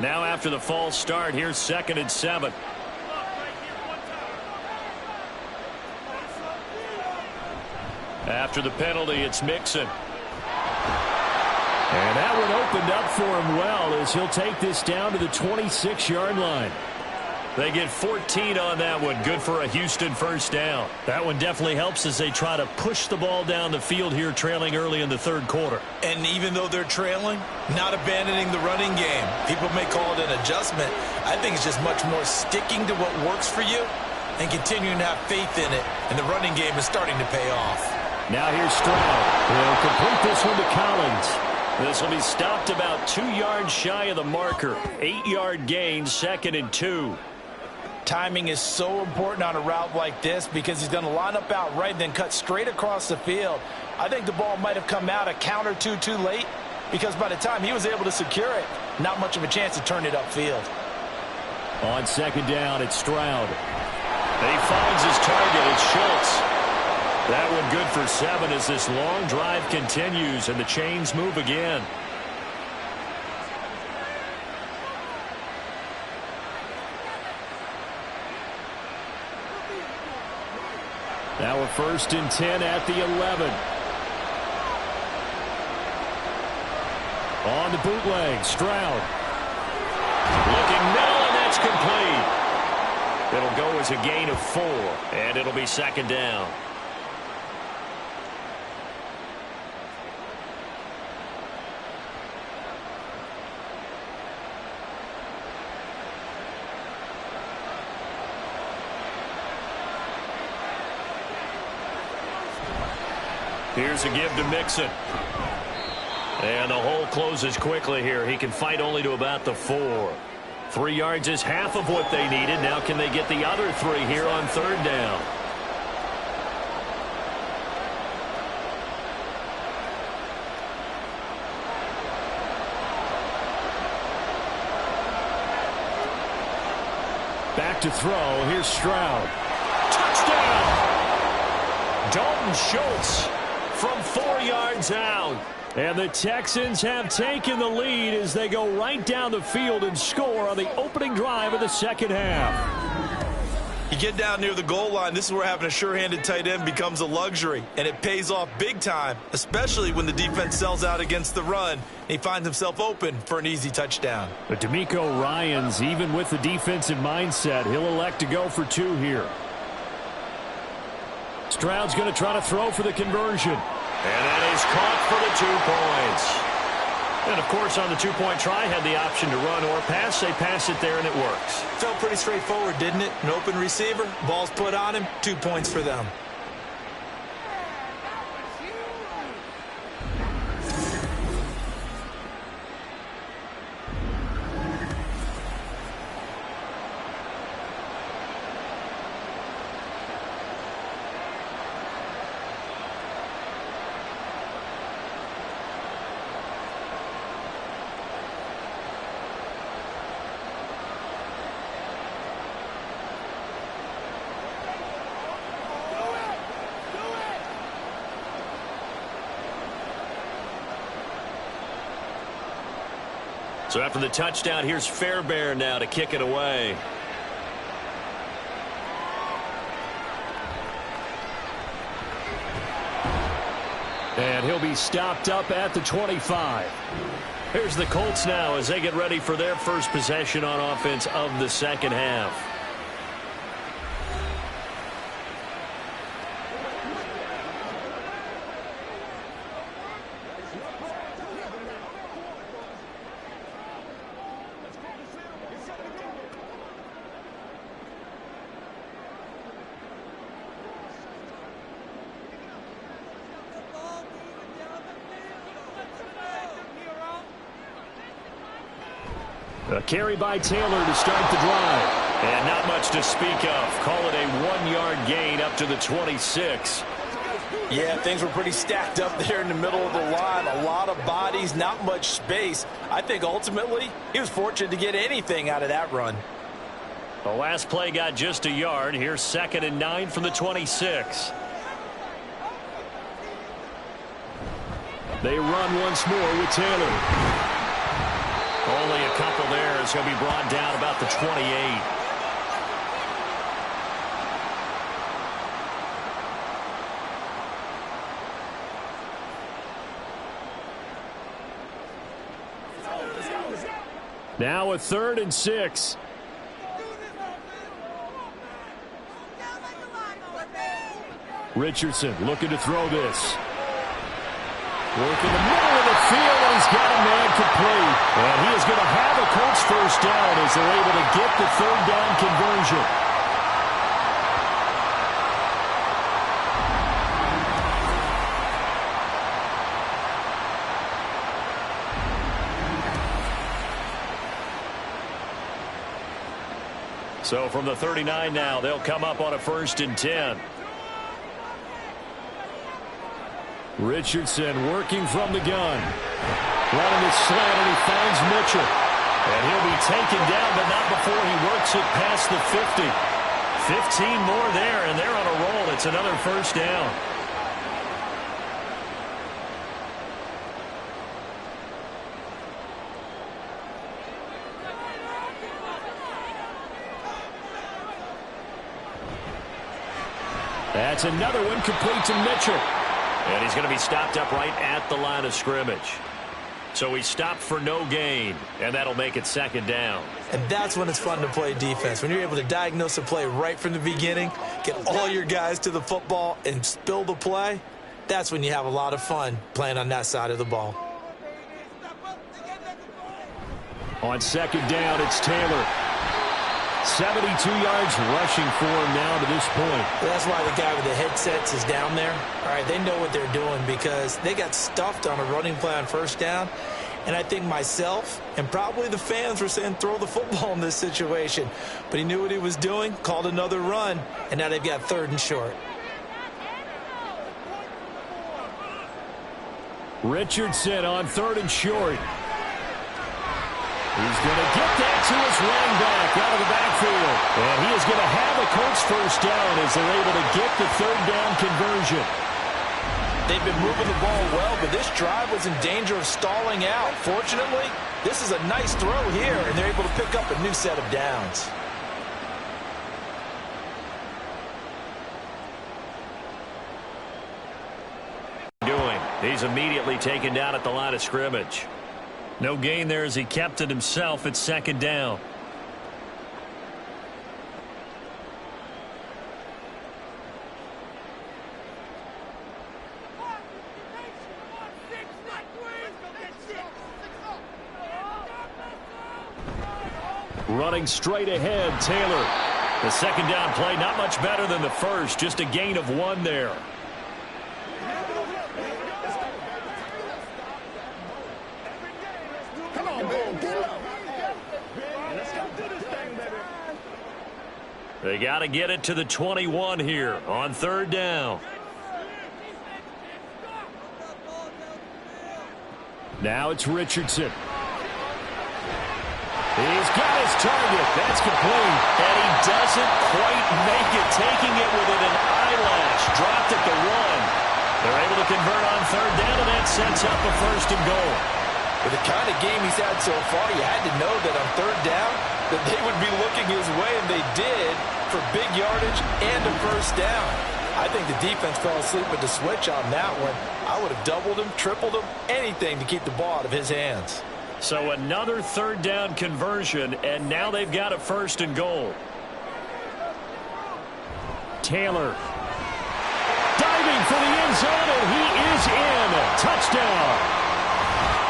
Now after the false start, here's 2nd and 7. After the penalty, it's Mixon. And that one opened up for him well as he'll take this down to the 26-yard line. They get 14 on that one. Good for a Houston first down. That one definitely helps as they try to push the ball down the field here, trailing early in the 3rd quarter. And even though they're trailing, not abandoning the running game. People may call it an adjustment. I think it's just much more sticking to what works for you and continuing to have faith in it. And the running game is starting to pay off. Now here's Stroud. He'll complete this one to Collins. This will be stopped about 2 yards shy of the marker. 8-yard gain, 2nd and 2. Timing is so important on a route like this because he's going to line up out right and then cut straight across the field. I think the ball might have come out a count or two too late because by the time he was able to secure it, not much of a chance to turn it upfield. On 2nd down, it's Stroud. He finds his target. It's Schultz. That one good for 7 as this long drive continues and the chains move again. Now a 1st and 10 at the 11. On the bootleg, Stroud. Looking middle, and that's complete. It'll go as a gain of 4, and it'll be 2nd down. Here's a give to Mixon. And the hole closes quickly here. He can fight only to about the 4. 3 yards is half of what they needed. Now can they get the other 3 here on 3rd down? Back to throw. Here's Stroud. Touchdown! Dalton Schultz from 4 yards out. And the Texans have taken the lead as they go right down the field and score on the opening drive of the 2nd half. You get down near the goal line, this is where having a sure-handed tight end becomes a luxury, and it pays off big time, especially when the defense sells out against the run, and he finds himself open for an easy touchdown. But DeMeco Ryans, even with the defensive mindset, he'll elect to go for 2 here. Stroud's going to try to throw for the conversion. And that is caught for the 2 points. And, of course, on the 2-point try, had the option to run or pass. They pass it there, and it works. Felt pretty straightforward, didn't it? An open receiver, ball's put on him, 2 points for them. So after the touchdown, here's Fairbairn now to kick it away. And he'll be stopped up at the 25. Here's the Colts now as they get ready for their first possession on offense of the second half. A carry by Taylor to start the drive. And not much to speak of. Call it a 1-yard gain up to the 26. Yeah, things were pretty stacked up there in the middle of the line. A lot of bodies, not much space. I think ultimately he was fortunate to get anything out of that run. The last play got just a yard. Here's 2nd and 9 from the 26. They run once more with Taylor. Only a couple there as he'll be brought down about the 28. Now a 3rd and 6. Richardson looking to throw this. Work in the middle of the field, and he's got a man complete. And he is going to have a Colts first down as they're able to get the 3rd down conversion. So from the 39 now, they'll come up on a 1st and 10. Richardson working from the gun. Running his slant, and he finds Mitchell. And he'll be taken down, but not before he works it past the 50. 15 more there, and they're on a roll. It's another 1st down. That's another one complete to Mitchell. And he's going to be stopped up right at the line of scrimmage. So he's stopped for no gain, and that'll make it 2nd down. And that's when it's fun to play defense. When you're able to diagnose a play right from the beginning, get all your guys to the football, and spill the play, that's when you have a lot of fun playing on that side of the ball. On 2nd down, it's Taylor. 72 yards rushing for him now to this point. That's why the guy with the headsets is down there. All right, they know what they're doing because they got stuffed on a running play on 1st down. And I think myself and probably the fans were saying throw the football in this situation. But he knew what he was doing, called another run, and now they've got 3rd and short. Richardson on 3rd and short. He's going to get that to his running back out of the backfield. And he is going to have a Colts first down as they're able to get the 3rd down conversion. They've been moving the ball well, but this drive was in danger of stalling out. Fortunately, this is a nice throw here, and they're able to pick up a new set of downs. He's immediately taken down at the line of scrimmage. No gain there as he kept it himself at second down. Running straight ahead, Taylor. The second down play, not much better than the first, just a gain of 1 there. They got to get it to the 21 here on third down. Now it's Richardson. He's got his target. That's complete. And he doesn't quite make it, taking it within an eyelash. Dropped at the 1. They're able to convert on third down, and that sets up a first and goal. With the kind of game he's had so far, you had to know that on third down that they would be looking his way, and they did, for big yardage and a first down. I think the defense fell asleep with the switch on that one. I would have doubled him, tripled him, anything to keep the ball out of his hands. So another third down conversion, and now they've got a first and goal. Taylor diving for the end zone, and he is in. Touchdown.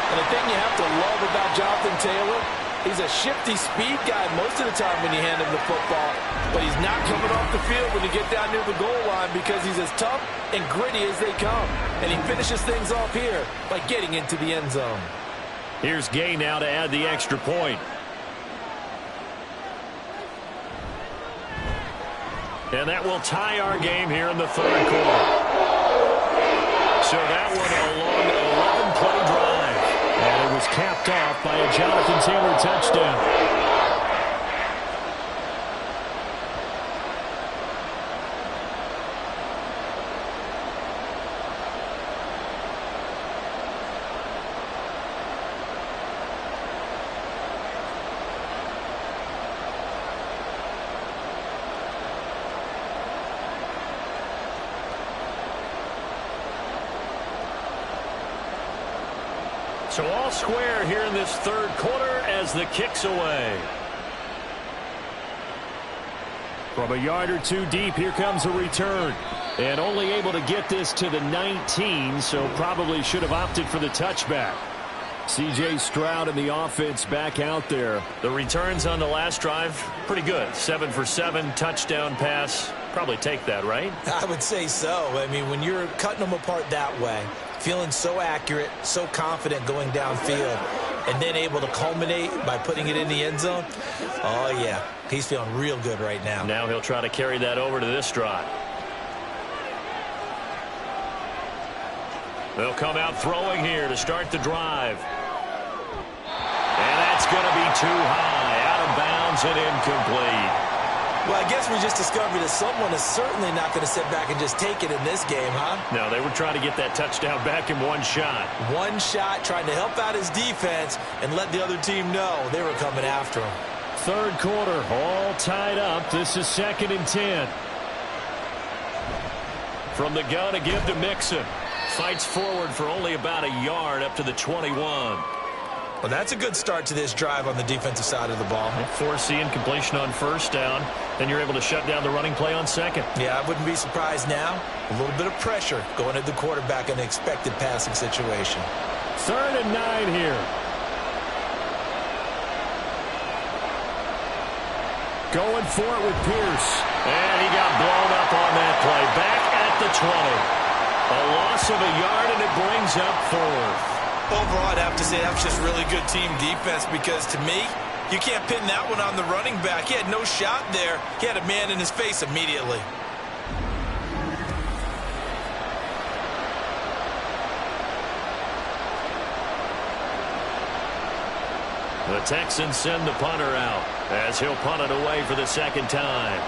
And the thing you have to love about Jonathan Taylor, he's a shifty speed guy most of the time when you hand him the football, but he's not coming off the field when you get down near the goal line because he's as tough and gritty as they come. And he finishes things off here by getting into the end zone. Here's Gay now to add the extra point. And that will tie our game here in the third quarter. So that one a long 11-play drive. And it was capped off by a Jonathan Taylor touchdown. So all square here in this third quarter as the kick's away. From a yard or two deep, here comes a return. And only able to get this to the 19, so probably should have opted for the touchback. C.J. Stroud and the offense back out there. The returns on the last drive, pretty good. 7 for 7, touchdown pass. Probably take that, right? I would say so. I mean, when you're cutting them apart that way, feeling so accurate, so confident going downfield, and then able to culminate by putting it in the end zone, oh, yeah, he's feeling real good right now. Now he'll try to carry that over to this drive. They'll come out throwing here to start the drive. And that's going to be too high, out of bounds and incomplete. Well, I guess we just discovered that someone is certainly not going to sit back and just take it in this game, huh? No, they were trying to get that touchdown back in one shot. One shot, trying to help out his defense and let the other team know they were coming after him. Third quarter, all tied up. This is 2nd and 10. From the gun, a give to Mixon. Fights forward for only about a yard up to the 21. Well, that's a good start to this drive on the defensive side of the ball. Forcing incompletion on first down. Then you're able to shut down the running play on second. Yeah, I wouldn't be surprised now. A little bit of pressure going at the quarterback in an expected passing situation. 3rd and 9 here. Going for it with Pierce. And he got blown up on that play. Back at the 20. A loss of a yard, and it brings up 4th. Overall, I'd have to say that was just really good team defense because, to me, you can't pin that one on the running back. He had no shot there. He had a man in his face immediately. The Texans send the punter out as he'll punt it away for the second time.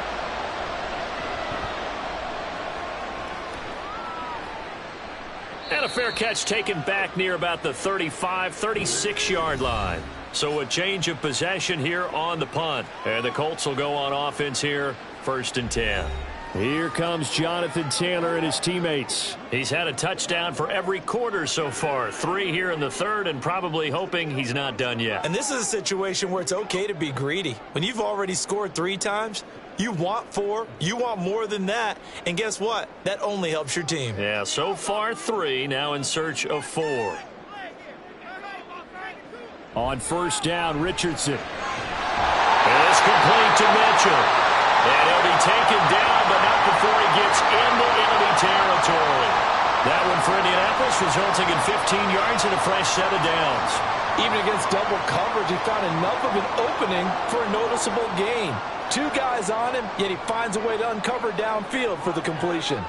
And a fair catch taken back near about the 35, 36-yard line. So a change of possession here on the punt. And the Colts will go on offense here, 1st and 10. Here comes Jonathan Taylor and his teammates. He's had a touchdown for every quarter so far. 3 here in the third, and probably hoping he's not done yet. And this is a situation where it's okay to be greedy. When you've already scored 3 times, you want 4, you want more than that. And guess what? That only helps your team. Yeah, so far 3, now in search of 4. On first down, Richardson. It's complete to Mitchell. And he'll be taken down, but not before he gets into enemy territory. That one for Indianapolis, resulting in 15 yards and a fresh set of downs. Even against double coverage, he found enough of an opening for a noticeable gain. 2 guys on him, yet he finds a way to uncover downfield for the completion.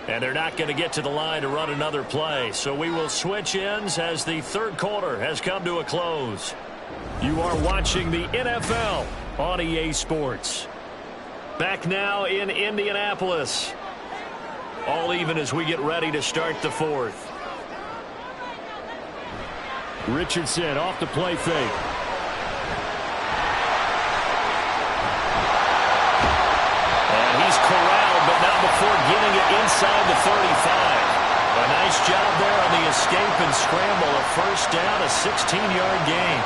And they're not going to get to the line to run another play. So we will switch ends as the third quarter has come to a close. You are watching the NFL on EA Sports. Back now in Indianapolis. All even as we get ready to start the fourth. Richardson off the play fake. And he's corralled, but not before getting it inside the 35. A nice job there on the escape and scramble. A first down, a 16-yard gain.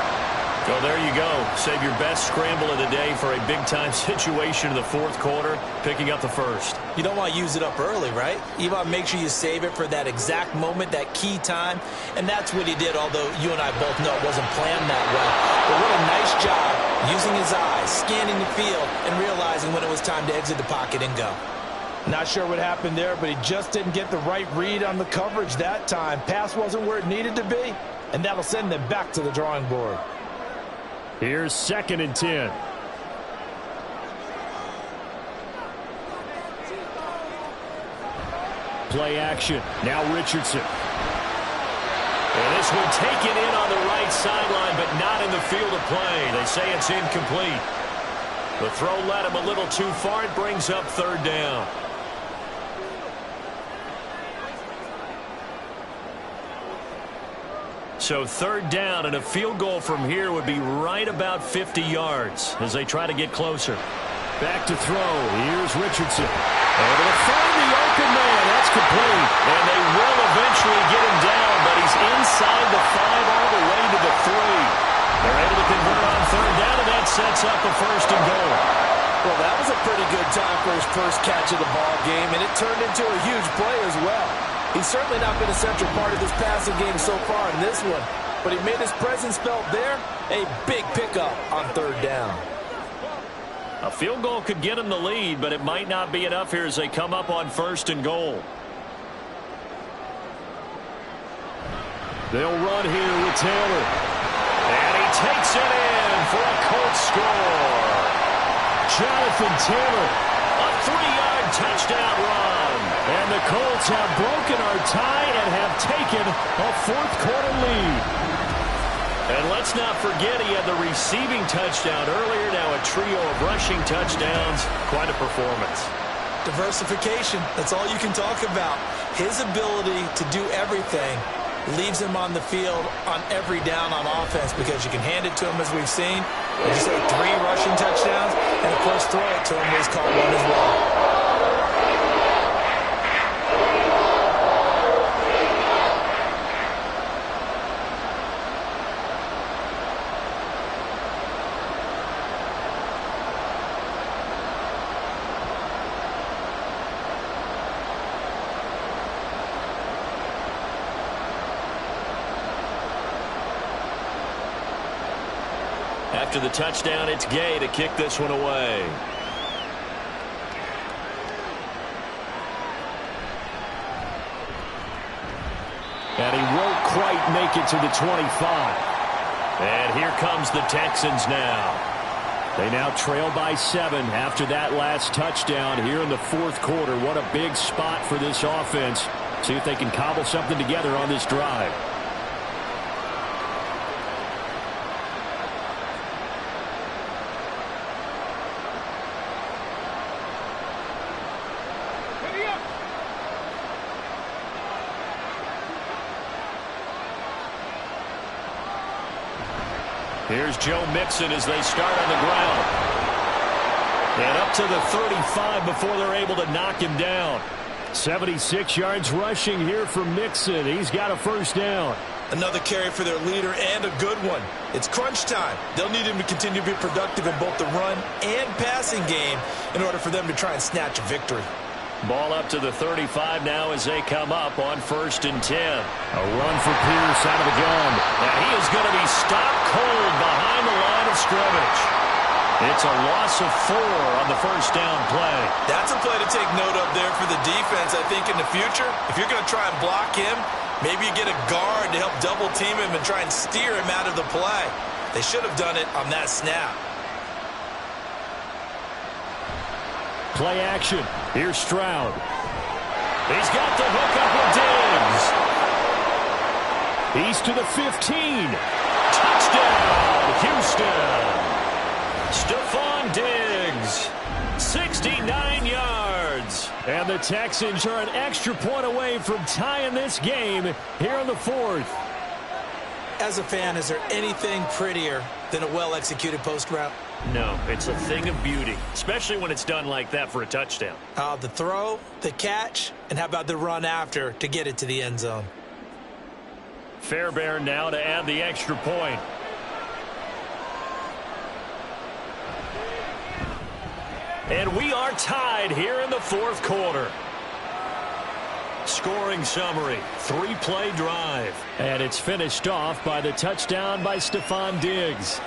So there you go. Save your best scramble of the day for a big-time situation in the fourth quarter, picking up the first. You don't want to use it up early, right? You want to make sure you save it for that exact moment, that key time. And that's what he did, although you and I both know it wasn't planned that way. But what a nice job using his eyes, scanning the field, and realizing when it was time to exit the pocket and go. Not sure what happened there, but he just didn't get the right read on the coverage that time. Pass wasn't where it needed to be, and that'll send them back to the drawing board. Here's 2nd and 10. Play action. Now Richardson. And this one taken in on the right sideline, but not in the field of play. They say it's incomplete. The throw led him a little too far. It brings up 3rd down. So 3rd down, and a field goal from here would be right about 50 yards as they try to get closer. Back to throw. Here's Richardson. Able to find the open man. That's complete. And they will eventually get him down, but he's inside the 5 all the way to the 3. They're able to convert on 3rd down, and that sets up a 1st and goal. Well, that was a pretty good time for his first catch of the ball game, and it turned into a huge play as well. He's certainly not been a central part of this passing game so far in this one, but he made his presence felt there. A big pickup on 3rd down. A field goal could get him the lead, but it might not be enough here as they come up on 1st and goal. They'll run here with Taylor. And he takes it in for a Colts score. Jonathan Taylor, a 3-yard touchdown run. And the Colts have broken our tie and have taken a 4th quarter lead. And let's not forget he had the receiving touchdown earlier. Now a trio of rushing touchdowns. Quite a performance. Diversification, that's all you can talk about. His ability to do everything leaves him on the field on every down on offense because you can hand it to him as we've seen. Like you say, 3 rushing touchdowns, and of course throw it to him was called one as well. After the touchdown, it's Gay to kick this one away. And he won't quite make it to the 25. And here comes the Texans now. They now trail by 7 after that last touchdown here in the 4th quarter. What a big spot for this offense. See if they can cobble something together on this drive. Here's Joe Mixon as they start on the ground. And up to the 35 before they're able to knock him down. 76 yards rushing here for Mixon. He's got a first down. Another carry for their leader and a good one. It's crunch time. They'll need him to continue to be productive in both the run and passing game in order for them to try and snatch a victory. Ball up to the 35 now as they come up on 1st and 10. A run for Pierce out of the gun. Now he is going to be stopped cold behind the line of scrimmage. It's a loss of 4 on the first down play. That's a play to take note of there for the defense. I think in the future, if you're going to try and block him, maybe you get a guard to help double team him and try and steer him out of the play. They should have done it on that snap. Play action. Here's Stroud. He's got the hook up with Diggs. He's to the 15. Touchdown, Houston. Stephon Diggs, 69 yards. And the Texans are an extra point away from tying this game here in the 4th. As a fan, is there anything prettier than a well-executed post route? No, it's a thing of beauty, especially when it's done like that for a touchdown. The throw, the catch, and how about the run after to get it to the end zone? Fairbairn now to add the extra point. And we are tied here in the 4th quarter. Scoring summary, 3-play drive. And it's finished off by the touchdown by Stephon Diggs.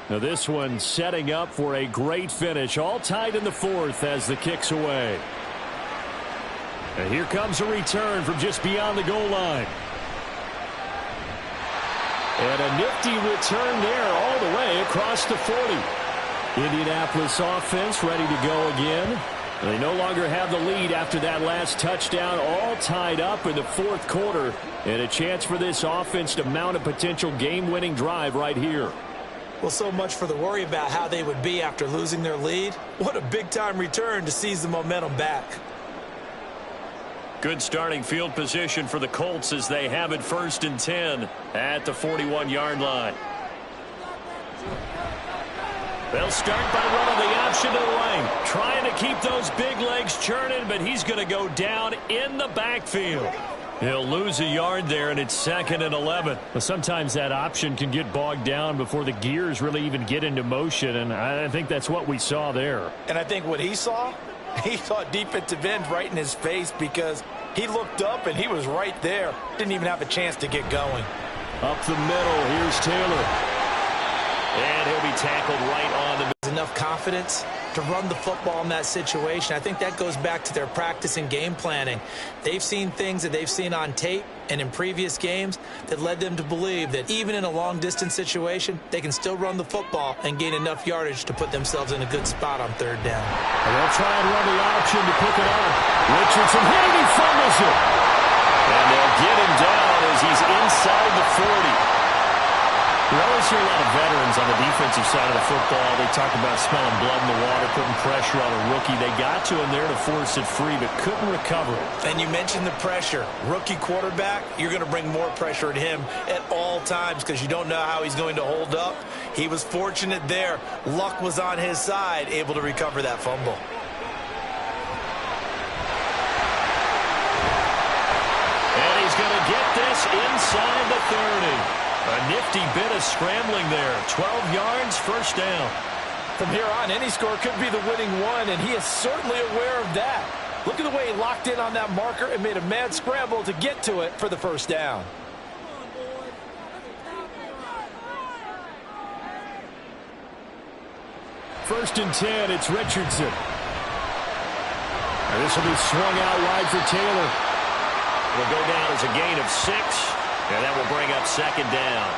Now this one setting up for a great finish. All tied in the 4th as the kick's away. And here comes a return from just beyond the goal line. And a nifty return there all the way across the 40. Indianapolis offense ready to go again. They no longer have the lead after that last touchdown. All tied up in the 4th quarter. And a chance for this offense to mount a potential game-winning drive right here. Well, so much for the worry about how they would be after losing their lead. What a big-time return to seize the momentum back. Good starting field position for the Colts as they have it 1st and 10 at the 41-yard line. They'll start by running the option to the lane, trying to keep those big legs churning, but he's going to go down in the backfield. He'll lose a yard there, and it's 2nd and 11. Well, sometimes that option can get bogged down before the gears really even get into motion, and I think that's what we saw there. And I think what he saw defensive end right in his face because he looked up and he was right there. Didn't even have a chance to get going. Up the middle, here's Taylor. And he'll be tackled right on the middle. Enough confidence to run the football in that situation. I think that goes back to their practice and game planning. They've seen things that they've seen on tape and in previous games that led them to believe that even in a long-distance situation, they can still run the football and gain enough yardage to put themselves in a good spot on 3rd down. And they'll try and run the option to pick it up. Richardson hit it, he fumbles it. And they'll get him down as he's inside the 40. We always hear a lot of veterans on the defensive side of the football. They talk about smelling blood in the water, putting pressure on a rookie. They got to him there to force it free, but couldn't recover it. And you mentioned the pressure. Rookie quarterback, you're going to bring more pressure at him at all times because you don't know how he's going to hold up. He was fortunate there. Luck was on his side, able to recover that fumble. And he's going to get this inside the 30. A nifty bit of scrambling there. 12 yards, first down. From here on, any score could be the winning one, and he is certainly aware of that. Look at the way he locked in on that marker and made a mad scramble to get to it for the first down. First and 10, it's Richardson. And this will be swung out wide for Taylor. It'll go down as a gain of 6. And that will bring up 2nd down.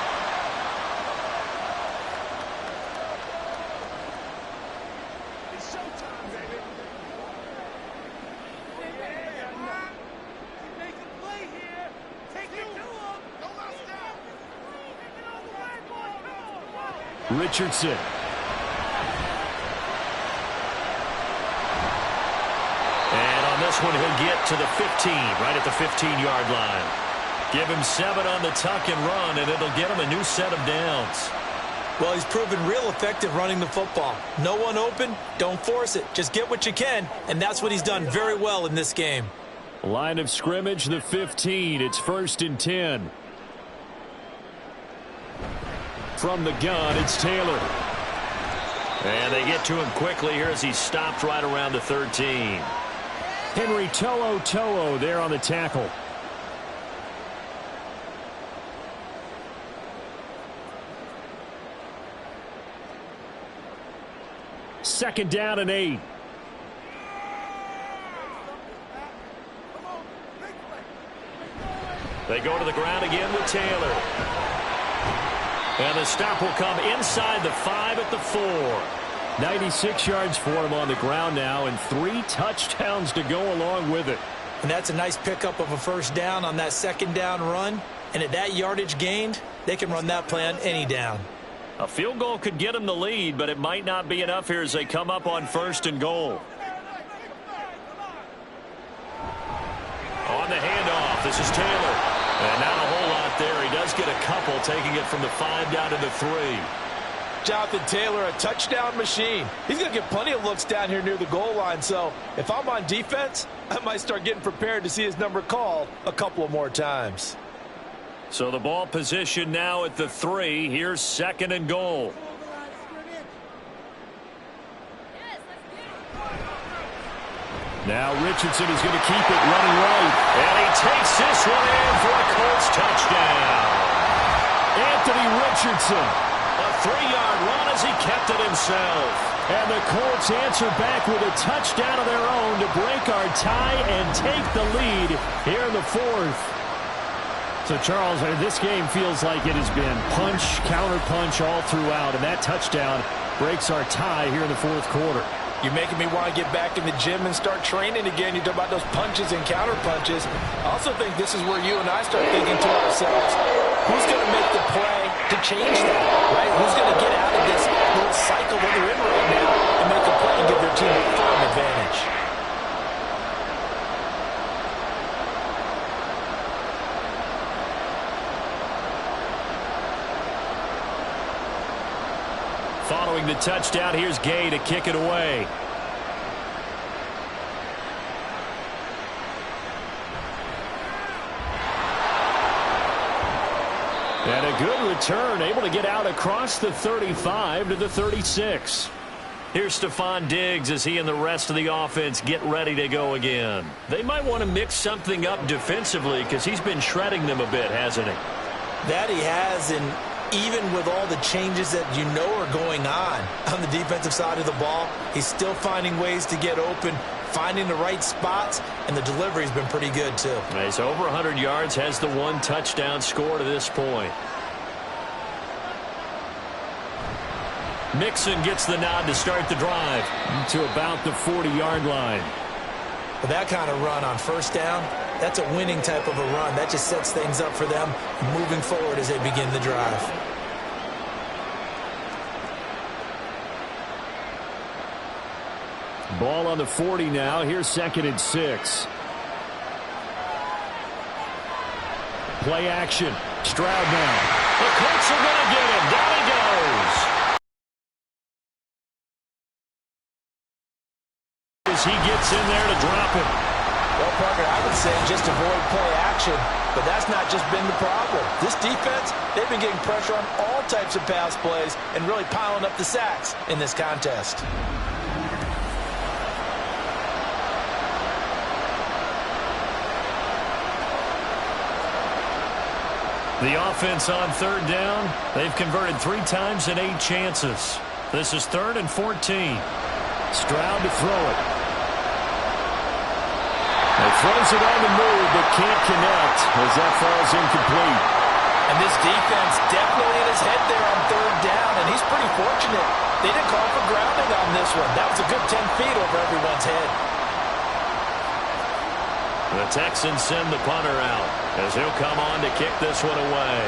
Richardson. And on this one, he'll get to the 15, right at the 15-yard line. Give him 7 on the tuck and run, and it'll get him a new set of downs. Well, he's proven real effective running the football. No one open, don't force it. Just get what you can, and that's what he's done very well in this game. Line of scrimmage, the 15. It's 1st and 10. From the gun, it's Taylor. And they get to him quickly here as he stopped right around the 13. Henry To'o there on the tackle. Second down and 8. They go to the ground again with Taylor. And the stop will come inside the 5 at the 4. 96 yards for him on the ground now, and 3 touchdowns to go along with it. And that's a nice pickup of a first down on that second down run. And at that yardage gained, they can run that play on any down. A field goal could get them the lead, but it might not be enough here as they come up on 1st and goal. On the handoff, this is Taylor. And not a whole lot there. He does get a couple, taking it from the 5 down to the 3. Jonathan Taylor, a touchdown machine. He's going to get plenty of looks down here near the goal line. So if I'm on defense, I might start getting prepared to see his number called a couple of more times. So the ball position now at the 3. Here's 2nd and goal. Now Richardson is going to keep it running right. And he takes this one in for a Colts touchdown. Anthony Richardson. A 3-yard run as he kept it himself. And the Colts answer back with a touchdown of their own to break our tie and take the lead here in the 4th. So, Charles, this game feels like it has been punch, counter-punch all throughout, and that touchdown breaks our tie here in the 4th quarter. You're making me want to get back in the gym and start training again. You talk about those punches and counter-punches. I also think this is where you and I start thinking to ourselves, who's going to make the play to change that, right? Who's going to get out of this little cycle that they're in right now and make a play and give their team a firm advantage? Following the touchdown, here's Gay to kick it away. And a good return, able to get out across the 35 to the 36. Here's Stephon Diggs as he and the rest of the offense get ready to go again. They might want to mix something up defensively because he's been shredding them a bit, hasn't he? That he has, and even with all the changes that you know are going on the defensive side of the ball, he's still finding ways to get open, finding the right spots, and the delivery's been pretty good too. He's over 100 yards, has the 1 touchdown score to this point. Mixon gets the nod to start the drive to about the 40-yard line. With that kind of run on first down, that's a winning type of a run. That just sets things up for them moving forward as they begin the drive. Ball on the 40 now. Here's 2nd and 6. Play action. Stroud now. The Colts are going to get him. Down he goes. As he gets in there to drop him. Well, Parker, I would say just avoid play action, but that's not just been the problem. This defense, they've been getting pressure on all types of pass plays and really piling up the sacks in this contest. The offense on 3rd down, they've converted 3 times in 8 chances. This is 3rd and 14. Stroud to throw it. He throws it on the move, but can't connect as that falls incomplete. And this defense definitely in his head there on 3rd down, and he's pretty fortunate. They didn't call for grounding on this one. That was a good 10 feet over everyone's head. The Texans send the punter out as he'll come on to kick this one away.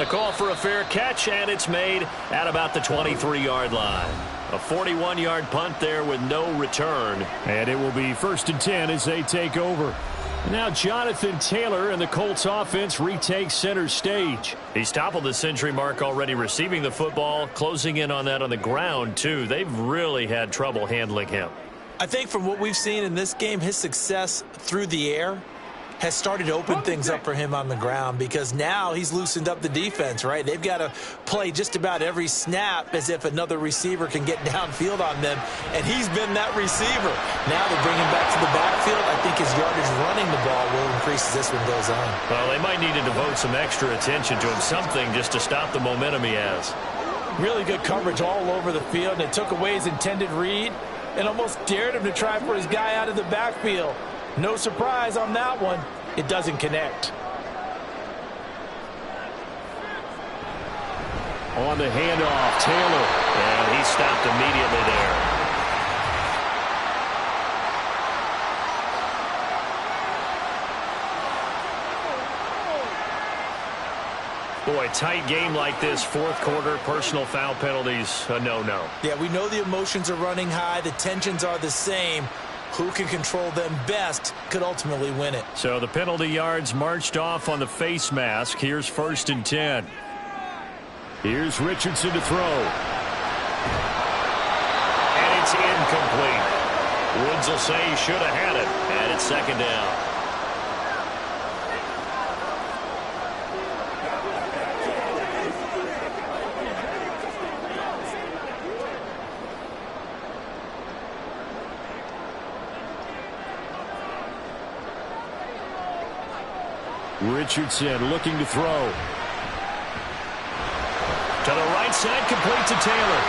The call for a fair catch, and it's made at about the 23-yard line. A 41-yard punt there with no return. And it will be 1st and 10 as they take over. Now Jonathan Taylor and the Colts offense retakes center stage. He's toppled the century mark already receiving the football, closing in on that on the ground, too. They've really had trouble handling him. I think from what we've seen in this game, his success through the air has started to open things up for him on the ground, because now he's loosened up the defense, right? They've got to play just about every snap as if another receiver can get downfield on them, and he's been that receiver. Now they bring him back to the backfield. I think his yardage running the ball will increase as this one goes on. Well, they might need to devote some extra attention to him, something just to stop the momentum he has. Really good coverage all over the field, and it took away his intended read and almost dared him to try for his guy out of the backfield. No surprise on that one. It doesn't connect. On the handoff, Taylor. And he stopped immediately there. Boy, tight game like this, fourth quarter, personal foul penalties, a no-no. Yeah, we know the emotions are running high. The tensions are the same. Who can control them best could ultimately win it. So the penalty yards marched off on the face mask. Here's 1st and 10. Here's Richardson to throw. And it's incomplete. Woods will say he should have had it. And it's 2nd down. Richardson looking to throw. To the right side, complete to Taylor.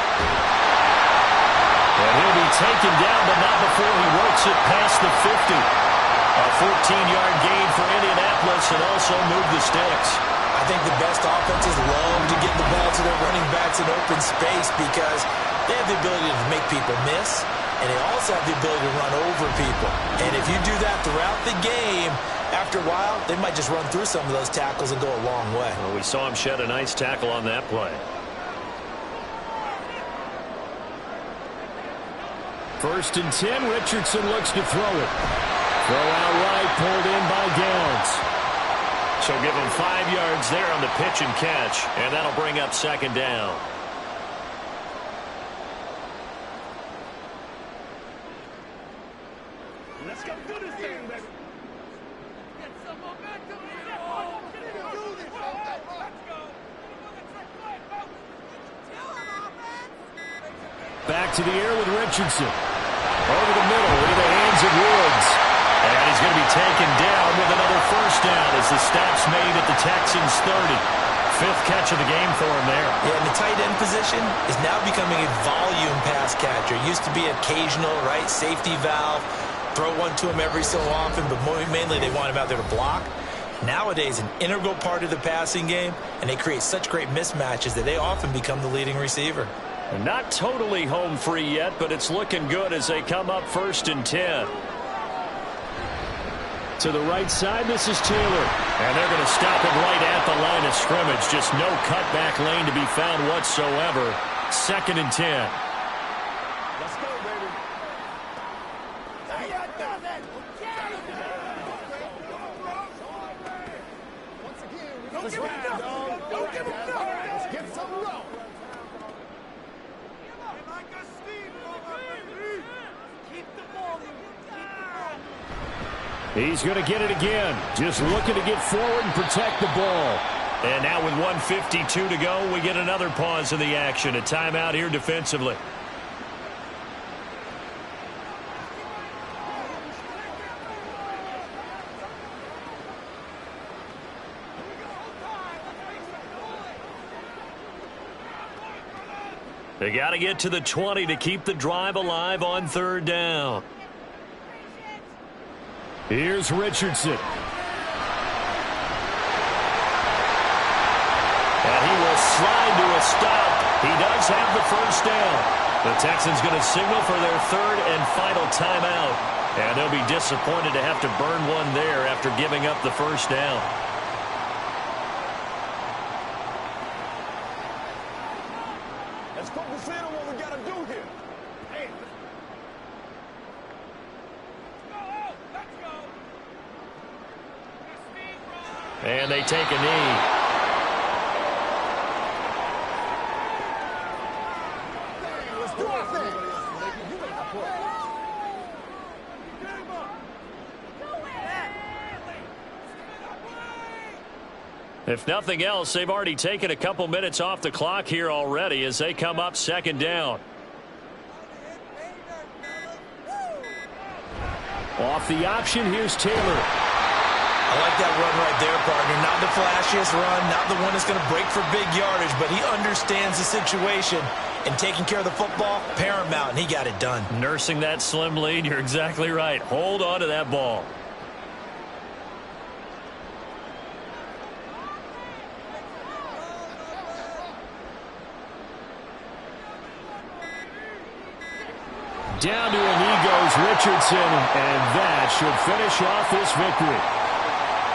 And he'll be taken down, but not before he works it past the 50. A 14-yard gain for Indianapolis, and also move the sticks. I think the best offenses love to get the ball to their running backs in open space, because they have the ability to make people miss, and they also have the ability to run over people. And if you do that throughout the game, after a while, they might just run through some of those tackles and go a long way. Well, we saw him shed a nice tackle on that play. 1st and 10, Richardson looks to throw it. Throw out right, pulled in by Downs. So give him 5 yards there on the pitch and catch, and that'll bring up 2nd down. Let's go do this thing, baby. Get some momentum. Back to the air with Richardson. Over the middle into the hands of Woods. And he's going to be taken down with another 1st down as the stop's made at the Texans' 30. 5th catch of the game for him there. Yeah, and the tight end position is now becoming a volume pass catcher. Used to be occasional, right, safety valve. Throw one to him every so often, but mainly they want him out there to block. Nowadays, an integral part of the passing game, and they create such great mismatches that they often become the leading receiver. Not totally home free yet, but it's looking good as they come up 1st and 10. To the right side, this is Taylor. And they're going to stop him right at the line of scrimmage. Just no cutback lane to be found whatsoever. 2nd and 10. Let's go, baby. Once again, let's ride, dog. Don't give him nothing. Let's get some rope. Keep the ball. He's going to get it again. Just looking to get forward and protect the ball. And now with 1:52 to go, we get another pause in the action. A timeout here defensively. They got to get to the 20 to keep the drive alive on 3rd down. Here's Richardson. And he will slide to a stop. He does have the 1st down. The Texans going to signal for their 3rd and final timeout. And they'll be disappointed to have to burn one there after giving up the 1st down. Let's focus in on what we got to do here. Hey. Let's go. And they take a knee. Let's do our thing. If nothing else, they've already taken a couple minutes off the clock here already as they come up second down. Off the option, here's Taylor. I like that run right there, partner. Not the flashiest run, not the one that's going to break for big yardage, but he understands the situation, and taking care of the football, paramount, and he got it done. Nursing that slim lead, you're exactly right. Hold on to that ball. Down to a knee goes Richardson, and that should finish off this victory.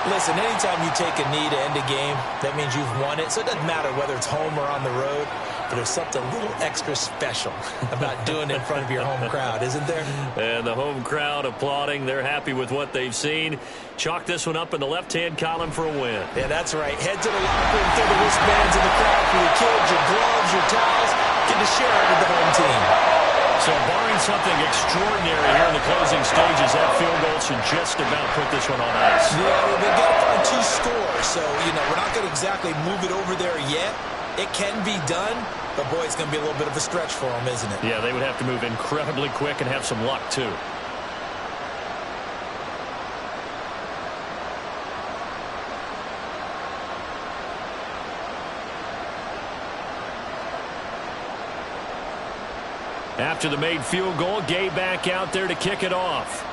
Listen, anytime you take a knee to end a game, that means you've won it. So it doesn't matter whether it's home or on the road, but there's something a little extra special about doing it in front of your home crowd, isn't there? And the home crowd applauding. They're happy with what they've seen. Chalk this one up in the left-hand column for a win. Yeah, that's right. Head to the locker room, throw the wristbands in the crowd for your kids, your gloves, your towels. Get to share it with the home team. So barring something extraordinary here in the closing stages, that field goal should just about put this one on ice. Yeah, well, they've got to find 2 scores. So, we're not going to exactly move it over there yet. It can be done, but, boy, it's going to be a little bit of a stretch for them, isn't it? Yeah, they would have to move incredibly quick and have some luck, too. After the made field goal, Gay back out there to kick it off.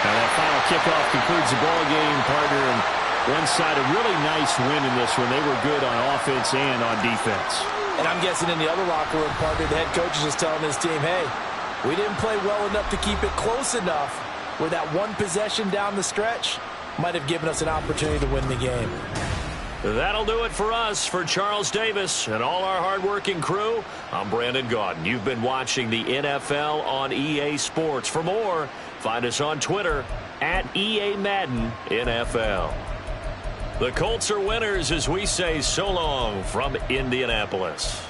Now that final kickoff concludes the ball game, partner. And one side, a really nice win in this one. They were good on offense and on defense. And I'm guessing in the other locker room, partner, the head coach is just telling his team, hey, we didn't play well enough to keep it close enough, where that one possession down the stretch might have given us an opportunity to win the game. That'll do it for us. For Charles Davis and all our hardworking crew, I'm Brandon Gaudin. You've been watching the NFL on EA Sports. For more, find us on Twitter at EA Madden NFL. The Colts are winners as we say so long from Indianapolis.